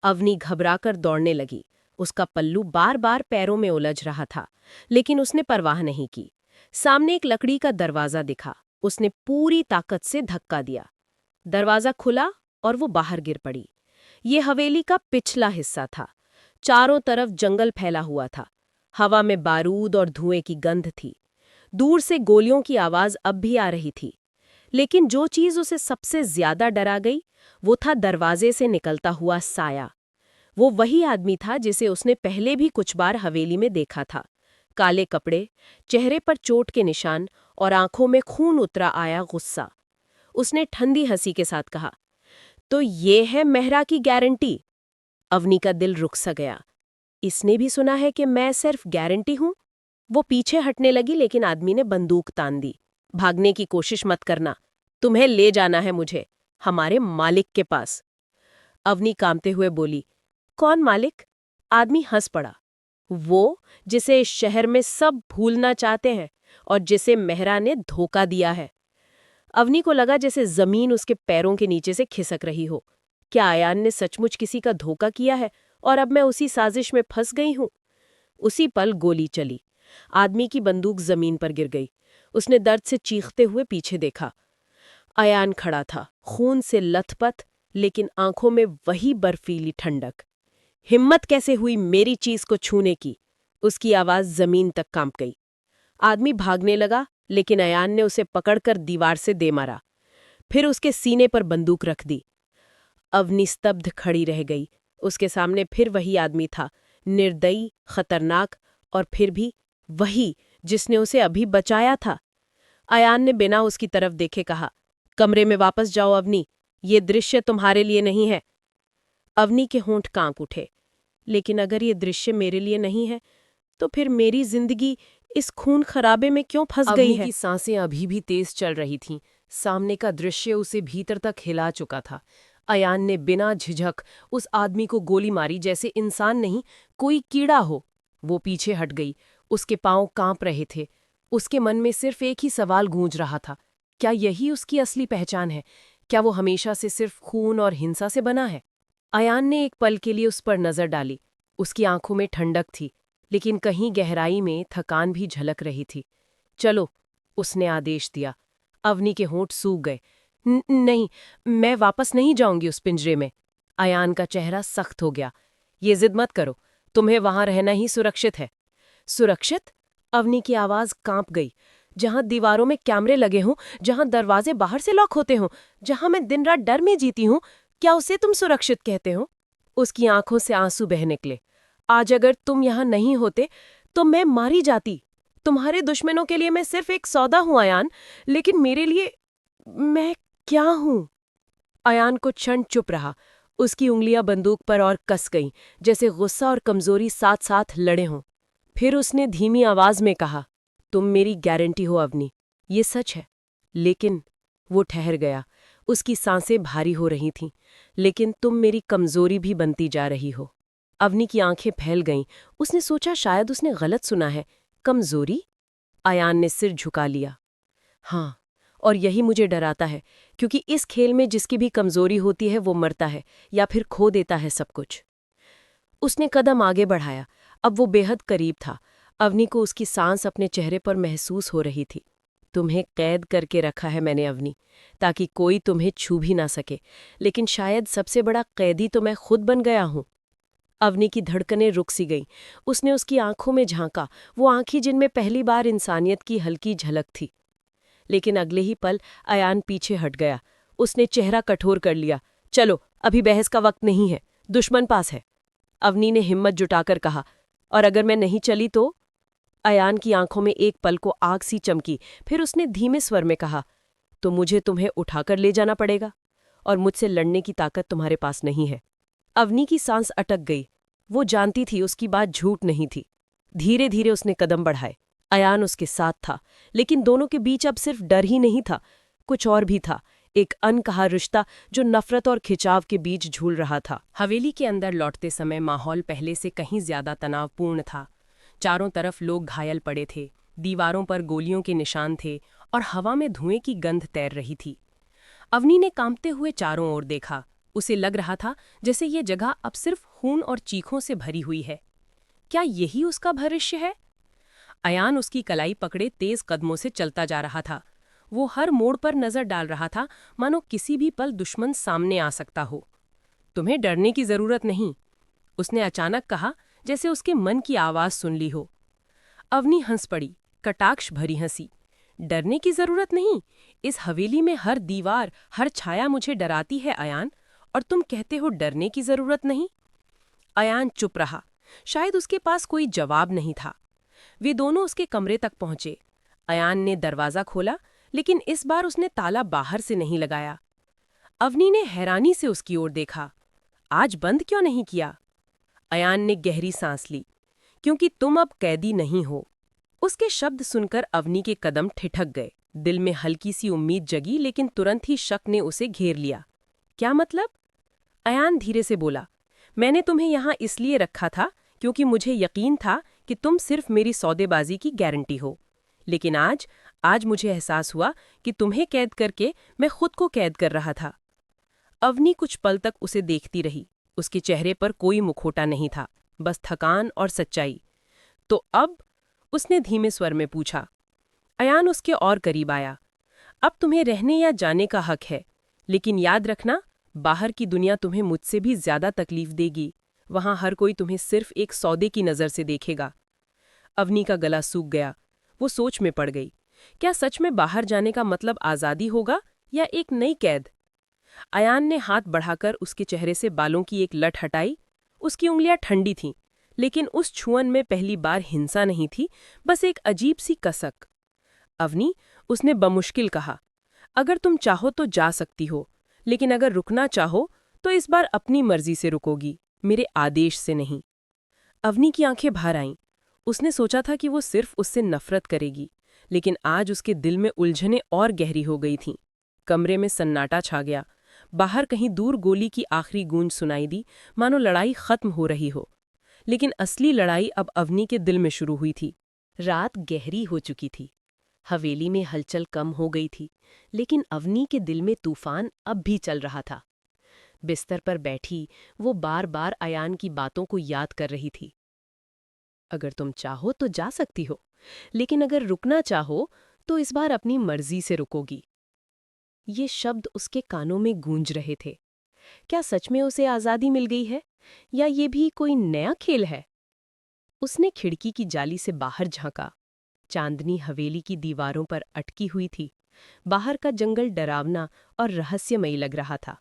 अवनी घबराकर दौड़ने लगी। उसका पल्लू बार बार पैरों में उलझ रहा था, लेकिन उसने परवाह नहीं की। सामने एक लकड़ी का दरवाजा दिखा। उसने पूरी ताकत से धक्का दिया। दरवाजा खुला और वो बाहर गिर पड़ी। ये हवेली का पिछला हिस्सा था। चारों तरफ जंगल फैला हुआ था। हवा में बारूद और धुएं की गंध थी। दूर से गोलियों की आवाज अब भी आ रही थी। लेकिन जो चीज उसे सबसे ज्यादा डरा गई, वो था दरवाजे से निकलता हुआ साया। वो वही आदमी था जिसे उसने पहले भी कुछ बार हवेली में देखा था। काले कपड़े, चेहरे पर चोट के निशान और आंखों में खून उतरा आया गुस्सा। उसने ठंडी हंसी के साथ कहा, तो ये है मेहरा की गारंटी। अवनी का दिल रुक सा गया। इसने भी सुना है कि मैं सिर्फ गारंटी हूं। वो पीछे हटने लगी, लेकिन आदमी ने बंदूक तान दी। भागने की कोशिश मत करना, तुम्हें ले जाना है मुझे, हमारे मालिक के पास। अवनी कांपते हुए बोली, कौन मालिक? आदमी हंस पड़ा। वो जिसे इस शहर में सब भूलना चाहते हैं और जिसे मेहरा ने धोखा दिया है। अवनी को लगा जैसे जमीन उसके पैरों के नीचे से खिसक रही हो। क्या अयान ने सचमुच किसी का धोखा किया है और अब मैं उसी साजिश में फंस गई हूं? उसी पल गोली चली। आदमी की बंदूक जमीन पर गिर गई। उसने दर्द से चीखते हुए पीछे देखा। अयान खड़ा था, खून से लथपथ, लेकिन आंखों में वही बर्फीली ठंडक। हिम्मत कैसे हुई मेरी चीज को छूने की? उसकी आवाज जमीन तक कांप गई। आदमी भागने लगा, लेकिन अयान ने उसे पकड़कर दीवार से दे मारा। फिर उसके सीने पर बंदूक रख दी। अवनी स्तब्ध खड़ी रह गई। उसके सामने फिर वही आदमी था, निर्दयी, खतरनाक, और फिर भी वही जिसने उसे अभी बचाया था। अयान ने बिना उसकी तरफ देखे कहा, कमरे में वापस जाओ अवनी, ये दृश्य तुम्हारे लिए नहीं है। अवनी के होंठ कांप उठे। लेकिन अगर ये दृश्य मेरे लिए नहीं है, तो फिर मेरी जिंदगी इस खून खराबे में क्यों फंस गई है? अवनी की सांसें अभी भी तेज चल रही थीं। सामने का दृश्य उसे भीतर तक हिला चुका था। अयान ने बिना झिझक उस आदमी को गोली मारी, जैसे इंसान नहीं, कोई कीड़ा हो। वो पीछे हट गई। उसके पांव कांप रहे थे। उसके मन में सिर्फ एक ही सवाल गूंज रहा था, क्या यही उसकी असली पहचान है? क्या वो हमेशा से सिर्फ खून और हिंसा से बना है? अयान ने एक पल के लिए उस पर नजर डाली। उसकी आंखों में ठंडक थी, लेकिन कहीं गहराई में थकान भी झलक रही थी। चलो, उसने आदेश दिया। अवनी के होंठ सूख गए। नहीं, मैं वापस नहीं जाऊंगी उस पिंजरे में। अयान का चेहरा सख्त हो गया। ये जिद मत करो, तुम्हें वहां रहना ही सुरक्षित है। सुरक्षित? अवनी की आवाज कांप गई। जहां दीवारों में कैमरे लगे हों, जहां दरवाजे बाहर से लॉक होते हों, जहां मैं दिन रात डर में जीती हूं, क्या उसे तुम सुरक्षित कहते हो? उसकी आंखों से आंसू बह निकले। आज अगर तुम यहां नहीं होते तो मैं मारी जाती। तुम्हारे दुश्मनों के लिए मैं सिर्फ एक सौदा हूं अयान, लेकिन मेरे लिए मैं क्या हूं? अयान कुछ क्षण चुप रहा। उसकी उंगलियां बंदूक पर और कस गईं, जैसे गुस्सा और कमजोरी साथ साथ लड़े हों। फिर उसने धीमी आवाज में कहा, तुम मेरी गारंटी हो अवनी, ये सच है। लेकिन वो ठहर गया। उसकी सांसें भारी हो रही थीं। लेकिन तुम मेरी कमजोरी भी बनती जा रही हो। अवनी की आंखें फैल गईं। उसने सोचा शायद उसने गलत सुना है। कमजोरी? अयान ने सिर झुका लिया। हाँ, और यही मुझे डराता है, क्योंकि इस खेल में जिसकी भी कमजोरी होती है वो मरता है या फिर खो देता है सब कुछ। उसने कदम आगे बढ़ाया। अब वो बेहद करीब था। अवनी को उसकी सांस अपने चेहरे पर महसूस हो रही थी। तुम्हें कैद करके रखा है मैंने अवनी, ताकि कोई तुम्हें छू भी ना सके। लेकिन शायद सबसे बड़ा कैदी तो मैं खुद बन गया हूं। अवनी की धड़कनें रुक सी गईं। उसने उसकी आंखों में झांका, वो आंखें जिनमें पहली बार इंसानियत की हल्की झलक थी। लेकिन अगले ही पल अयान पीछे हट गया। उसने चेहरा कठोर कर लिया। चलो, अभी बहस का वक्त नहीं है, दुश्मन पास है। अवनी ने हिम्मत जुटाकर कहा, और अगर मैं नहीं चली तो? अयान की आंखों में एक पल को आग सी चमकी। फिर उसने धीमे स्वर में कहा, तो मुझे तुम्हें उठाकर ले जाना पड़ेगा, और मुझसे लड़ने की ताकत तुम्हारे पास नहीं है। अवनी की सांस अटक गई। वो जानती थी उसकी बात झूठ नहीं थी। धीरे धीरे उसने कदम बढ़ाए। अयान उसके साथ था, लेकिन दोनों के बीच अब सिर्फ डर ही नहीं था, कुछ और भी था। एक अनकहा रिश्ता जो नफरत और खिंचाव के बीच झूल रहा था। हवेली के अंदर लौटते समय माहौल पहले से कहीं ज्यादा तनावपूर्ण था। चारों तरफ लोग घायल पड़े थे, दीवारों पर गोलियों के निशान थे, और हवा में धुएं की गंध तैर रही थी। अवनी ने कांपते हुए चारों ओर देखा। उसे लग रहा था जैसे ये जगह अब सिर्फ खून और चीखों से भरी हुई है। क्या यही उसका भविष्य है? अयान उसकी कलाई पकड़े तेज कदमों से चलता जा रहा था। वो हर मोड़ पर नजर डाल रहा था, मानो किसी भी पल दुश्मन सामने आ सकता हो। तुम्हें डरने की जरूरत नहीं, उसने अचानक कहा, जैसे उसके मन की आवाज सुन ली हो। अवनी हंस पड़ी, कटाक्ष भरी हंसी। डरने की जरूरत नहीं। इस हवेली में हर दीवार, हर छाया मुझे डराती है अयान, और तुम कहते हो डरने की जरूरत नहीं। अयान चुप रहा। शायद उसके पास कोई जवाब नहीं था। वे दोनों उसके कमरे तक पहुंचे। अयान ने दरवाजा खोला, लेकिन इस बार उसने ताला बाहर से नहीं लगाया। अवनी ने हैरानी से उसकी ओर देखा। आज बंद क्यों नहीं किया? अयान ने गहरी सांस ली। क्योंकि तुम अब कैदी नहीं हो। उसके शब्द सुनकर अवनी के कदम ठिठक गए। दिल में हल्की सी उम्मीद जगी, लेकिन तुरंत ही शक ने उसे घेर लिया। क्या मतलब? अयान धीरे से बोला, मैंने तुम्हें यहाँ इसलिए रखा था क्योंकि मुझे यकीन था कि तुम सिर्फ मेरी सौदेबाजी की गारंटी हो। लेकिन आज मुझे एहसास हुआ कि तुम्हें कैद करके मैं खुद को कैद कर रहा था। अवनी कुछ पल तक उसे देखती रही। उसके चेहरे पर कोई मुखौटा नहीं था, बस थकान और सच्चाई। तो अब? उसने धीमे स्वर में पूछा। अयान उसके और करीब आया। अब तुम्हें रहने या जाने का हक है, लेकिन याद रखना, बाहर की दुनिया तुम्हें मुझसे भी ज्यादा तकलीफ देगी। वहां हर कोई तुम्हें सिर्फ एक सौदे की नजर से देखेगा। अवनी का गला सूख गया। वो सोच में पड़ गई। क्या सच में बाहर जाने का मतलब आजादी होगा या एक नई कैद? अयान ने हाथ बढ़ाकर उसके चेहरे से बालों की एक लट हटाई। उसकी उंगलियां ठंडी थीं, लेकिन उस छुअन में पहली बार हिंसा नहीं थी, बस एक अजीब सी कसक। अवनी, उसने बमुश्किल कहा, अगर तुम चाहो तो जा सकती हो, लेकिन अगर रुकना चाहो तो इस बार अपनी मर्जी से रुकोगी, मेरे आदेश से नहीं। अवनी की आंखें भर आईं। उसने सोचा था कि वो सिर्फ उससे नफरत करेगी, लेकिन आज उसके दिल में उलझनें और गहरी हो गई थीं। कमरे में सन्नाटा छा गया। बाहर कहीं दूर गोली की आखिरी गूंज सुनाई दी, मानो लड़ाई खत्म हो रही हो। लेकिन असली लड़ाई अब अवनी के दिल में शुरू हुई थी। रात गहरी हो चुकी थी। हवेली में हलचल कम हो गई थी, लेकिन अवनी के दिल में तूफान अब भी चल रहा था। बिस्तर पर बैठी वो बार बार अयान की बातों को याद कर रही थी। अगर तुम चाहो तो जा सकती हो, लेकिन अगर रुकना चाहो तो इस बार अपनी मर्जी से रुकोगी। ये शब्द उसके कानों में गूंज रहे थे। क्या सच में उसे आज़ादी मिल गई है, या ये भी कोई नया खेल है? उसने खिड़की की जाली से बाहर झांका। चांदनी हवेली की दीवारों पर अटकी हुई थी। बाहर का जंगल डरावना और रहस्यमयी लग रहा था।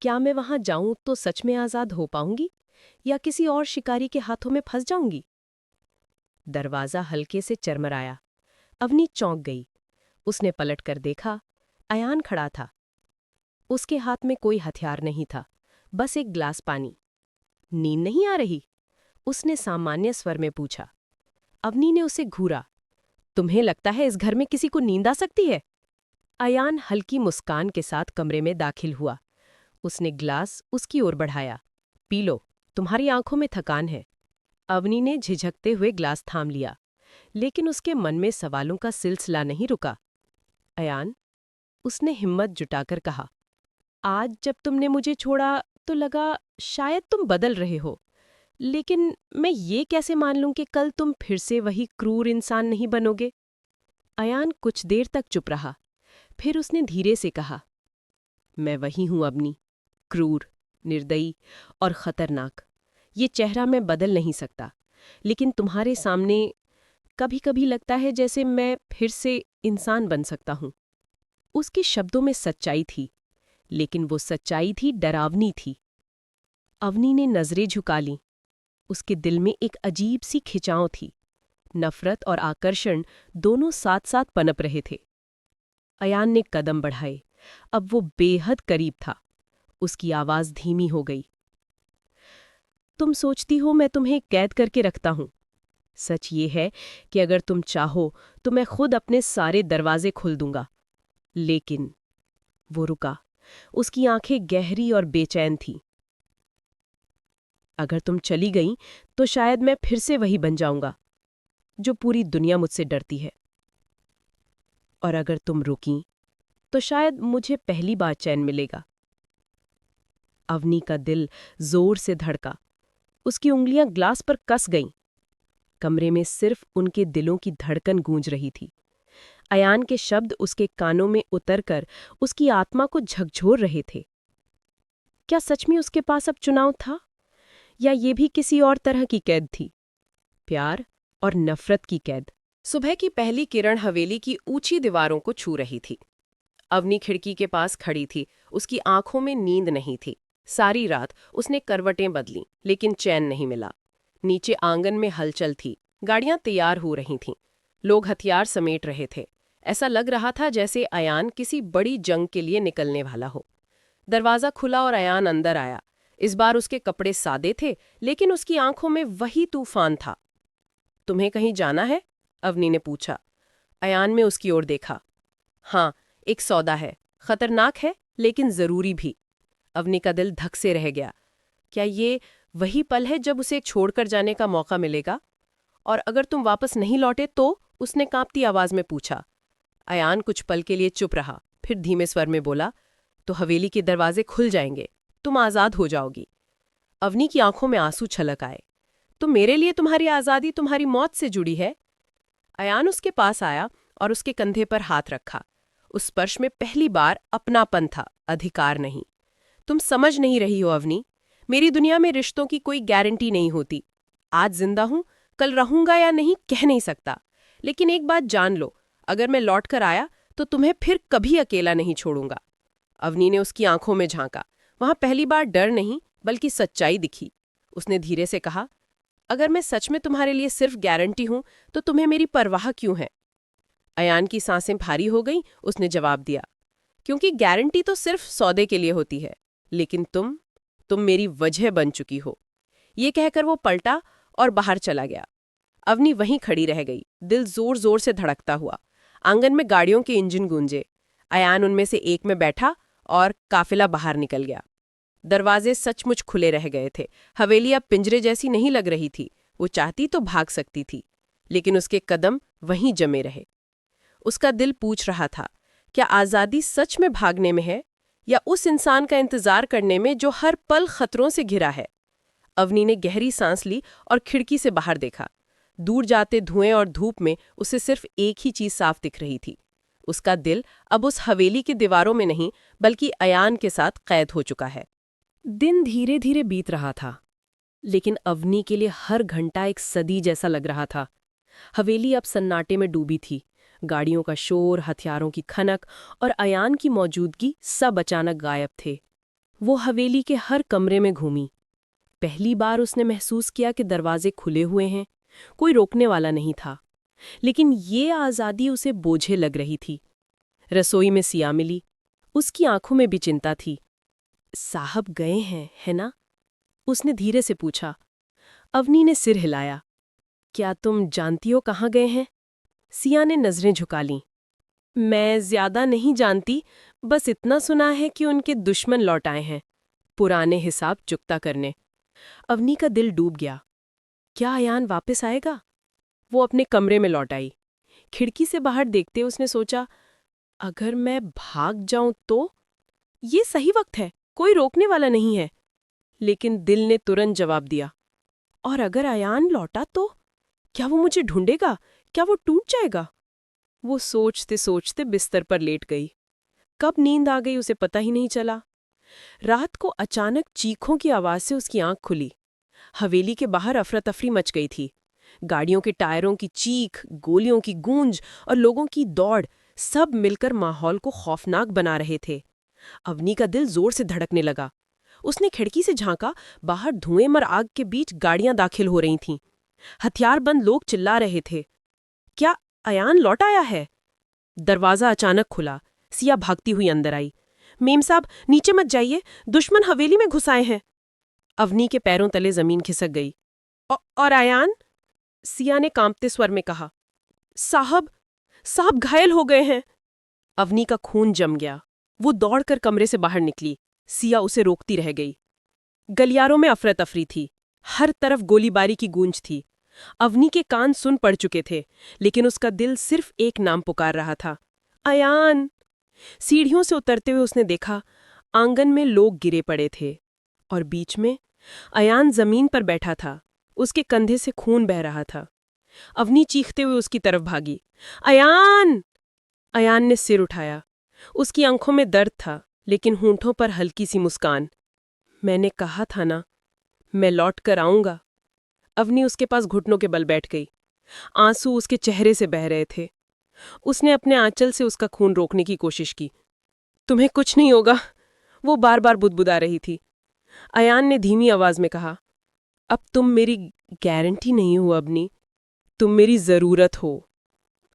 क्या मैं वहां जाऊं तो सच में आजाद हो पाऊंगी, या किसी और शिकारी के हाथों में फंस जाऊंगी? दरवाजा हल्के से चरमराया। अवनी चौंक गई। उसने पलटकर देखा। अयान खड़ा था। उसके हाथ में कोई हथियार नहीं था, बस एक गिलास पानी। नींद नहीं आ रही? उसने सामान्य स्वर में पूछा। अवनी ने उसे घूरा। तुम्हें लगता है इस घर में किसी को नींद आ सकती है? अयान हल्की मुस्कान के साथ कमरे में दाखिल हुआ। उसने गिलास उसकी ओर बढ़ाया। पी लो, तुम्हारी आंखों में थकान है। अवनी ने झिझकते हुए गिलास थाम लिया, लेकिन उसके मन में सवालों का सिलसिला नहीं रुका। अयान, उसने हिम्मत जुटाकर कहा, आज जब तुमने मुझे छोड़ा तो लगा शायद तुम बदल रहे हो, लेकिन मैं ये कैसे मान लूं कि कल तुम फिर से वही क्रूर इंसान नहीं बनोगे? अयान कुछ देर तक चुप रहा। फिर उसने धीरे से कहा, मैं वही हूं अवनी, क्रूर, निर्दयी और खतरनाक। ये चेहरा मैं बदल नहीं सकता, लेकिन तुम्हारे सामने कभी कभी लगता है जैसे मैं फिर से इंसान बन सकता हूं। उसके शब्दों में सच्चाई थी, लेकिन वो सच्चाई थी डरावनी थी। अवनी ने नजरें झुका लीं। उसके दिल में एक अजीब सी खिंचाव थी। नफरत और आकर्षण दोनों साथ साथ पनप रहे थे। अयान ने कदम बढ़ाए। अब वो बेहद करीब था। उसकी आवाज धीमी हो गई। तुम सोचती हो मैं तुम्हें कैद करके रखता हूं। सच ये है कि अगर तुम चाहो तो मैं खुद अपने सारे दरवाजे खोल दूंगा। लेकिन वो रुका। उसकी आंखें गहरी और बेचैन थीं। अगर तुम चली गई तो शायद मैं फिर से वही बन जाऊंगा जो पूरी दुनिया मुझसे डरती है। और अगर तुम रुकी तो शायद मुझे पहली बार चैन मिलेगा। अवनी का दिल जोर से धड़का। उसकी उंगलियां ग्लास पर कस गईं। कमरे में सिर्फ उनके दिलों की धड़कन गूंज रही थी। अयान के शब्द उसके कानों में उतरकर उसकी आत्मा को झकझोर रहे थे। क्या सच में उसके पास अब चुनाव था, या ये भी किसी और तरह की कैद थी? प्यार, और नफरत की कैद। सुबह की पहली किरण हवेली की ऊंची दीवारों को छू रही थी। अवनी खिड़की के पास खड़ी थी, उसकी आंखों में नींद नहीं थी। सारी रात उसने करवटें बदली, लेकिन चैन नहीं मिला। नीचे आंगन में हलचल थी, गाड़ियां तैयार हो रही थीं, लोग हथियार समेट रहे थे। ऐसा लग रहा था जैसे अयान किसी बड़ी जंग के लिए निकलने वाला हो। दरवाजा खुला और अयान अंदर आया। इस बार उसके कपड़े सादे थे, लेकिन उसकी आंखों में वही तूफान था। तुम्हें कहीं जाना है? अवनी ने पूछा। अयान में उसकी ओर देखा। हाँ, एक सौदा है, खतरनाक है लेकिन जरूरी भी। अवनी का दिल धक से रह गया। क्या ये वही पल है जब उसे छोड़कर जाने का मौका मिलेगा? और अगर तुम वापस नहीं लौटे तो? उसने कांपती आवाज में पूछा। अयान कुछ पल के लिए चुप रहा, फिर धीमे स्वर में बोला, तो हवेली के दरवाजे खुल जाएंगे, तुम आजाद हो जाओगी। अवनी की आंखों में आंसू छलक आए। तो मेरे लिए तुम्हारी आजादी तुम्हारी मौत से जुड़ी है? अयान उसके पास आया और उसके कंधे पर हाथ रखा। उस स्पर्श में पहली बार अपनापन था, अधिकार नहीं। तुम समझ नहीं रही हो अवनी, मेरी दुनिया में रिश्तों की कोई गारंटी नहीं होती। आज जिंदा हूं, कल रहूंगा या नहीं कह नहीं सकता। लेकिन एक बात जान लो, अगर मैं लौट कर आया तो तुम्हें फिर कभी अकेला नहीं छोड़ूंगा। अवनी ने उसकी आंखों में झांका। वहां पहली बार डर नहीं बल्कि सच्चाई दिखी। उसने धीरे से कहा, अगर मैं सच में तुम्हारे लिए सिर्फ गारंटी हूं तो तुम्हें मेरी परवाह क्यों है? अयान की सांसें भारी हो गईं। उसने जवाब दिया, क्योंकि गारंटी तो सिर्फ सौदे के लिए होती है, लेकिन तुम मेरी वजह बन चुकी हो। ये कहकर वो पलटा और बाहर चला गया। अवनी वहीं खड़ी रह गई, दिल जोर जोर से धड़कता हुआ। आंगन में गाड़ियों के इंजन गूंजे। अयान उनमें से एक में बैठा और काफिला बाहर निकल गया। दरवाजे सचमुच खुले रह गए थे। हवेली अब पिंजरे जैसी नहीं लग रही थी। वो चाहती तो भाग सकती थी, लेकिन उसके कदम वहीं जमे रहे। उसका दिल पूछ रहा था, क्या आज़ादी सच में भागने में है या उस इंसान का इंतजार करने में जो हर पल खतरों से घिरा है? अवनी ने गहरी सांस ली और खिड़की से बाहर देखा। दूर जाते धुएं और धूप में उसे सिर्फ एक ही चीज साफ दिख रही थी। उसका दिल अब उस हवेली की दीवारों में नहीं बल्कि अयान के साथ कैद हो चुका है। दिन धीरे धीरे बीत रहा था, लेकिन अवनी के लिए हर घंटा एक सदी जैसा लग रहा था। हवेली अब सन्नाटे में डूबी थी। गाड़ियों का शोर, हथियारों की खनक और अयान की मौजूदगी सब अचानक गायब थे। वो हवेली के हर कमरे में घूमी। पहली बार उसने महसूस किया कि दरवाजे खुले हुए हैं, कोई रोकने वाला नहीं था। लेकिन ये आज़ादी उसे बोझे लग रही थी। रसोई में सिया मिली। उसकी आंखों में भी चिंता थी। साहब गए हैं, है ना? उसने धीरे से पूछा। अवनी ने सिर हिलाया। क्या तुम जानती हो कहाँ गए हैं? सिया ने नजरें झुका लीं। मैं ज्यादा नहीं जानती, बस इतना सुना है कि उनके दुश्मन लौट आए हैं, पुराने हिसाब चुकता करने। अवनी का दिल डूब गया। क्या अयान वापस आएगा? वो अपने कमरे में लौट आई। खिड़की से बाहर देखते उसने सोचा, अगर मैं भाग जाऊं तो? ये सही वक्त है, कोई रोकने वाला नहीं है। लेकिन दिल ने तुरंत जवाब दिया, और अगर अयान लौटा तो? क्या वो मुझे ढूंढेगा? क्या वो टूट जाएगा? वो सोचते सोचते बिस्तर पर लेट गई। कब नींद आ गई उसे पता ही नहीं चला। रात को अचानक चीखों की आवाज से उसकी आंख खुली। हवेली के बाहर अफरा-तफरी मच गई थी। गाड़ियों के टायरों की चीख, गोलियों की गूंज और लोगों की दौड़ सब मिलकर माहौल को खौफनाक बना रहे थे। अवनी का दिल जोर से धड़कने लगा। उसने खिड़की से झांका। बाहर धुएं और आग के बीच गाड़ियां दाखिल हो रही थीं। हथियारबंद लोग चिल्ला रहे थे। क्या अयान लौट आया है? दरवाजा अचानक खुला। सिया भागती हुई अंदर आई। मेम साहब, नीचे मत जाइए, दुश्मन हवेली में घुस आए हैं। अवनी के पैरों तले जमीन खिसक गई। और अयान? सिया ने कांपते स्वर में कहा। साहब साहब घायल हो गए हैं। अवनी का खून जम गया। वो दौड़कर कमरे से बाहर निकली। सिया उसे रोकती रह गई। गलियारों में अफरा-तफरी थी। हर तरफ गोलीबारी की गूंज थी। अवनी के कान सुन पड़ चुके थे, लेकिन उसका दिल सिर्फ एक नाम पुकार रहा था, अयान। सीढ़ियों से उतरते हुए उसने देखा, आंगन में लोग गिरे पड़े थे और बीच में अयान जमीन पर बैठा था। उसके कंधे से खून बह रहा था। अवनी चीखते हुए उसकी तरफ भागी। अयान! अयान ने सिर उठाया। उसकी आंखों में दर्द था, लेकिन होंठों पर हल्की सी मुस्कान। मैंने कहा था ना, मैं लौट कर आऊंगा। अवनी उसके पास घुटनों के बल बैठ गई। आंसू उसके चेहरे से बह रहे थे। उसने अपने आंचल से उसका खून रोकने की कोशिश की। तुम्हें कुछ नहीं होगा, वो बार बार बुदबुदा रही थी। अयान ने धीमी आवाज में कहा, अब तुम मेरी गारंटी नहीं हो अवनी, तुम मेरी जरूरत हो।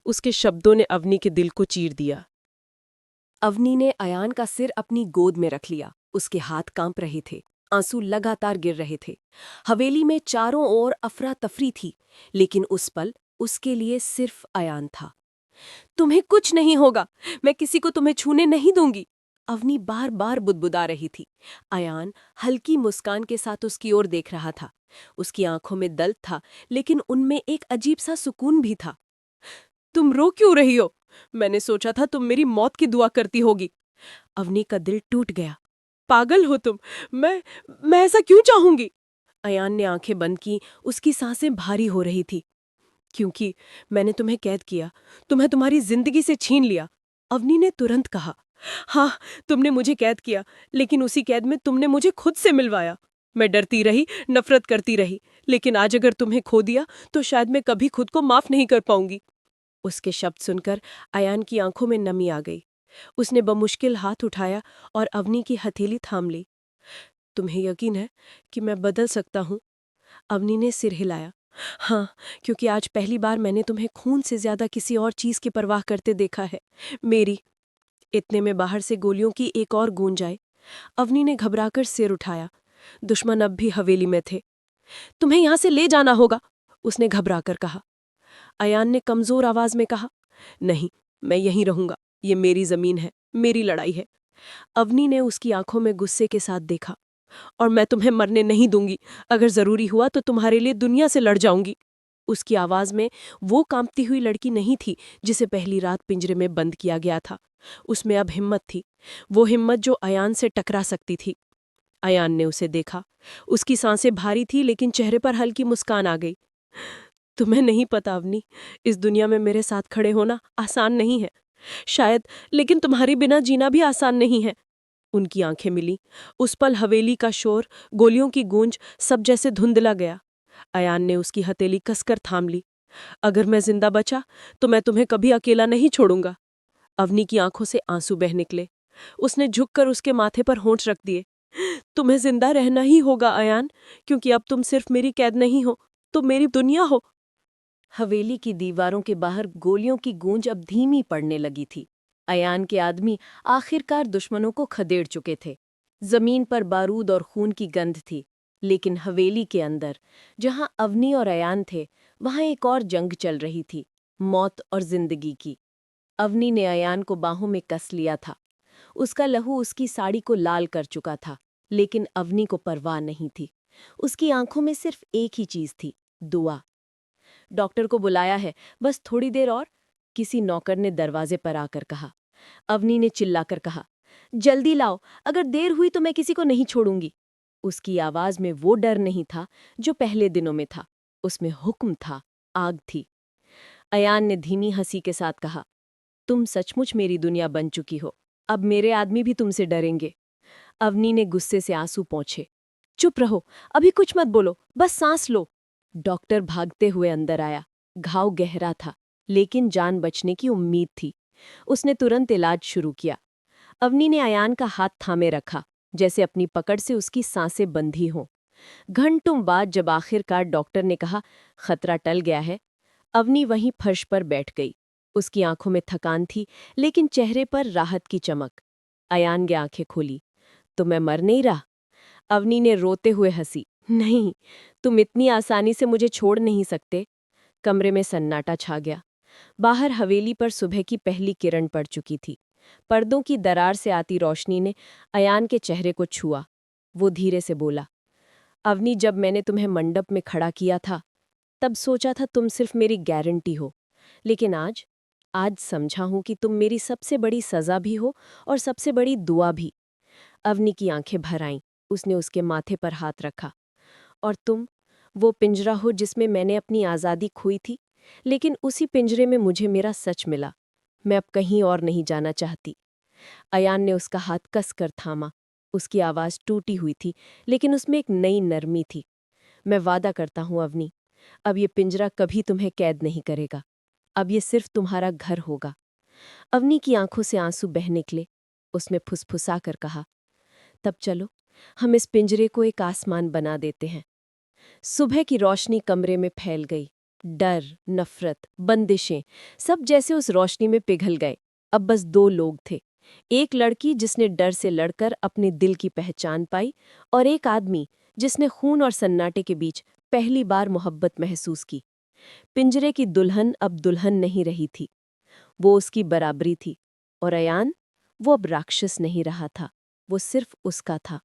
उसके शब्दों ने अवनी के दिल को चीर दिया। अवनी ने अयान का सिर अपनी गोद में रख लिया। उसके हाथ कांप रहे थे, आंसू लगातार गिर रहे थे। हवेली में चारों ओर अफरा तफरी थी, लेकिन उस पल उसके लिए सिर्फ अयान था। तुम्हें कुछ नहीं होगा, मैं किसी को तुम्हें छूने नहीं दूंगी, अवनी बार बार बुदबुदा रही थी। अयान हल्की मुस्कान के साथ उसकी ओर देख रहा था। उसकी आंखों में दर्द था, लेकिन उनमें एक अजीब सा सुकून भी था। तुम रो क्यों रही हो? मैंने सोचा था तुम मेरी मौत की दुआ करती होगी। अवनी का दिल टूट गया। पागल हो तुम। मैं ऐसा क्यों चाहूंगी? अयान ने आंखें बंद की। उसकी सांसें भारी हो रही थी। क्योंकि मैंने तुम्हें कैद किया, तुम्हें तुम्हारी जिंदगी से छीन लिया, अवनी ने तुरंत कहा। हाँ, तुमने मुझे कैद किया, लेकिन उसी कैद में तुमने मुझे खुद से मिलवाया। मैं डरती रही, नफरत करती रही, लेकिन आज अगर तुम्हें खो दिया तो शायद मैं कभी खुद को माफ नहीं कर पाऊंगी। उसके शब्द सुनकर अयान की आंखों में नमी आ गई। उसने बमुश्किल हाथ उठाया और अवनी की हथेली थाम ली। तुम्हें यकीन है कि मैं बदल सकता हूँ? अवनी ने सिर हिलाया। हाँ, क्योंकि आज पहली बार मैंने तुम्हें खून से ज्यादा किसी और चीज की परवाह करते देखा है, मेरी। इतने में बाहर से गोलियों की एक और गूंज आई। अवनी ने घबराकर सिर उठाया। दुश्मन अब भी हवेली में थे। तुम्हें यहां से ले जाना होगा, उसने घबराकर कहा। अयान ने कमजोर आवाज में कहा, नहीं, मैं यहीं रहूंगा, ये मेरी जमीन है, मेरी लड़ाई है। अवनी ने उसकी आंखों में गुस्से के साथ देखा। और मैं तुम्हें मरने नहीं दूंगी, अगर जरूरी हुआ तो तुम्हारे लिए दुनिया से लड़ जाऊंगी। उसकी आवाज में वो कांपती हुई लड़की नहीं थी जिसे पहली रात पिंजरे में बंद किया गया था। उसमें अब हिम्मत थी, वो हिम्मत जो अयान से टकरा सकती थी। अयान ने उसे देखा। उसकी सांसें भारी थी, लेकिन चेहरे पर हल्की मुस्कान आ गई। तुम्हें नहीं पता अवनी, इस दुनिया में मेरे साथ खड़े होना आसान नहीं है, शायद, लेकिन तुम्हारे बिना जीना भी आसान नहीं है। उनकी आंखें मिली। उस पल हवेली का शोर, गोलियों की गूंज, सब जैसे धुंधला गया। अयान ने उसकी हथेली कसकर थाम ली। अगर मैं जिंदा बचा तो मैं तुम्हें कभी अकेला नहीं छोड़ूंगा। अवनी की आंखों से आंसू बह निकले। उसने झुककर उसके माथे पर होंठ रख दिए। तुम्हें जिंदा रहना ही होगा अयान, क्योंकि अब तुम सिर्फ मेरी कैद नहीं हो, तुम मेरी दुनिया हो। हवेली की दीवारों के बाहर गोलियों की गूंज अब धीमी पड़ने लगी थी। अयान के आदमी आखिरकार दुश्मनों को खदेड़ चुके थे। जमीन पर बारूद और खून की गंध थी, लेकिन हवेली के अंदर, जहां अवनी और अयान थे, वहां एक और जंग चल रही थी, मौत और जिंदगी की। अवनी ने अयान को बाहों में कस लिया था। उसका लहू उसकी साड़ी को लाल कर चुका था, लेकिन अवनी को परवाह नहीं थी। उसकी आंखों में सिर्फ एक ही चीज थी, दुआ। डॉक्टर को बुलाया है, बस थोड़ी देर और, किसी नौकर ने दरवाजे पर आकर कहा। अवनी ने चिल्लाकर कहा, जल्दी लाओ, अगर देर हुई तो मैं किसी को नहीं छोड़ूंगी। उसकी आवाज में वो डर नहीं था जो पहले दिनों में था, उसमें हुक्म था, आग थी। अयान ने धीमी हंसी के साथ कहा, तुम सचमुच मेरी दुनिया बन चुकी हो, अब मेरे आदमी भी तुमसे डरेंगे। अवनी ने गुस्से से आंसू पोंछे। चुप रहो, अभी कुछ मत बोलो, बस सांस लो। डॉक्टर भागते हुए अंदर आया। घाव गहरा था, लेकिन जान बचने की उम्मीद थी। उसने तुरंत इलाज शुरू किया। अवनी ने अयान का हाथ थामे रखा, जैसे अपनी पकड़ से उसकी सांसें बंधी हों। घंटों बाद जब आखिरकार डॉक्टर ने कहा, खतरा टल गया है, अवनी वहीं फर्श पर बैठ गई। उसकी आंखों में थकान थी, लेकिन चेहरे पर राहत की चमक। अयान ने आंखें खोली। तो मैं मर नहीं रहा? अवनी ने रोते हुए हंसी। नहीं, तुम इतनी आसानी से मुझे छोड़ नहीं सकते। कमरे में सन्नाटा छा गया। बाहर हवेली पर सुबह की पहली किरण पड़ चुकी थी। पर्दों की दरार से आती रोशनी ने अयान के चेहरे को छुआ। वो धीरे से बोला, अवनी, जब मैंने तुम्हें मंडप में खड़ा किया था, तब सोचा था तुम सिर्फ मेरी गारंटी हो, लेकिन आज समझा हूं कि तुम मेरी सबसे बड़ी सजा भी हो और सबसे बड़ी दुआ भी। अवनी की आंखें भर आईं। उसने उसके माथे पर हाथ रखा। और तुम, वो पिंजरा हो जिसमें मैंने अपनी आज़ादी खोई थी, लेकिन उसी पिंजरे में मुझे मेरा सच मिला। मैं अब कहीं और नहीं जाना चाहती। अयान ने उसका हाथ कस कर थामा। उसकी आवाज़ टूटी हुई थी, लेकिन उसमें एक नई नरमी थी। मैं वादा करता हूँ अवनी, अब ये पिंजरा कभी तुम्हें कैद नहीं करेगा। अब ये सिर्फ तुम्हारा घर होगा। अवनी की आंखों से आंसू बह निकले। उसने फुसफुसा कर कहा, तब चलो, हम इस पिंजरे को एक आसमान बना देते हैं। सुबह की रोशनी कमरे में फैल गई। डर, नफरत, बंदिशें, सब जैसे उस रोशनी में पिघल गए। अब बस दो लोग थे। एक लड़की जिसने डर से लड़कर अपने दिल की पहचान पाई, और एक आदमी जिसने खून और सन्नाटे के बीच पहली बार मोहब्बत महसूस की। पिंजरे की दुल्हन अब दुल्हन नहीं रही थी, वो उसकी बराबरी थी। और अयान, वो अब राक्षस नहीं रहा था, वो सिर्फ उसका था।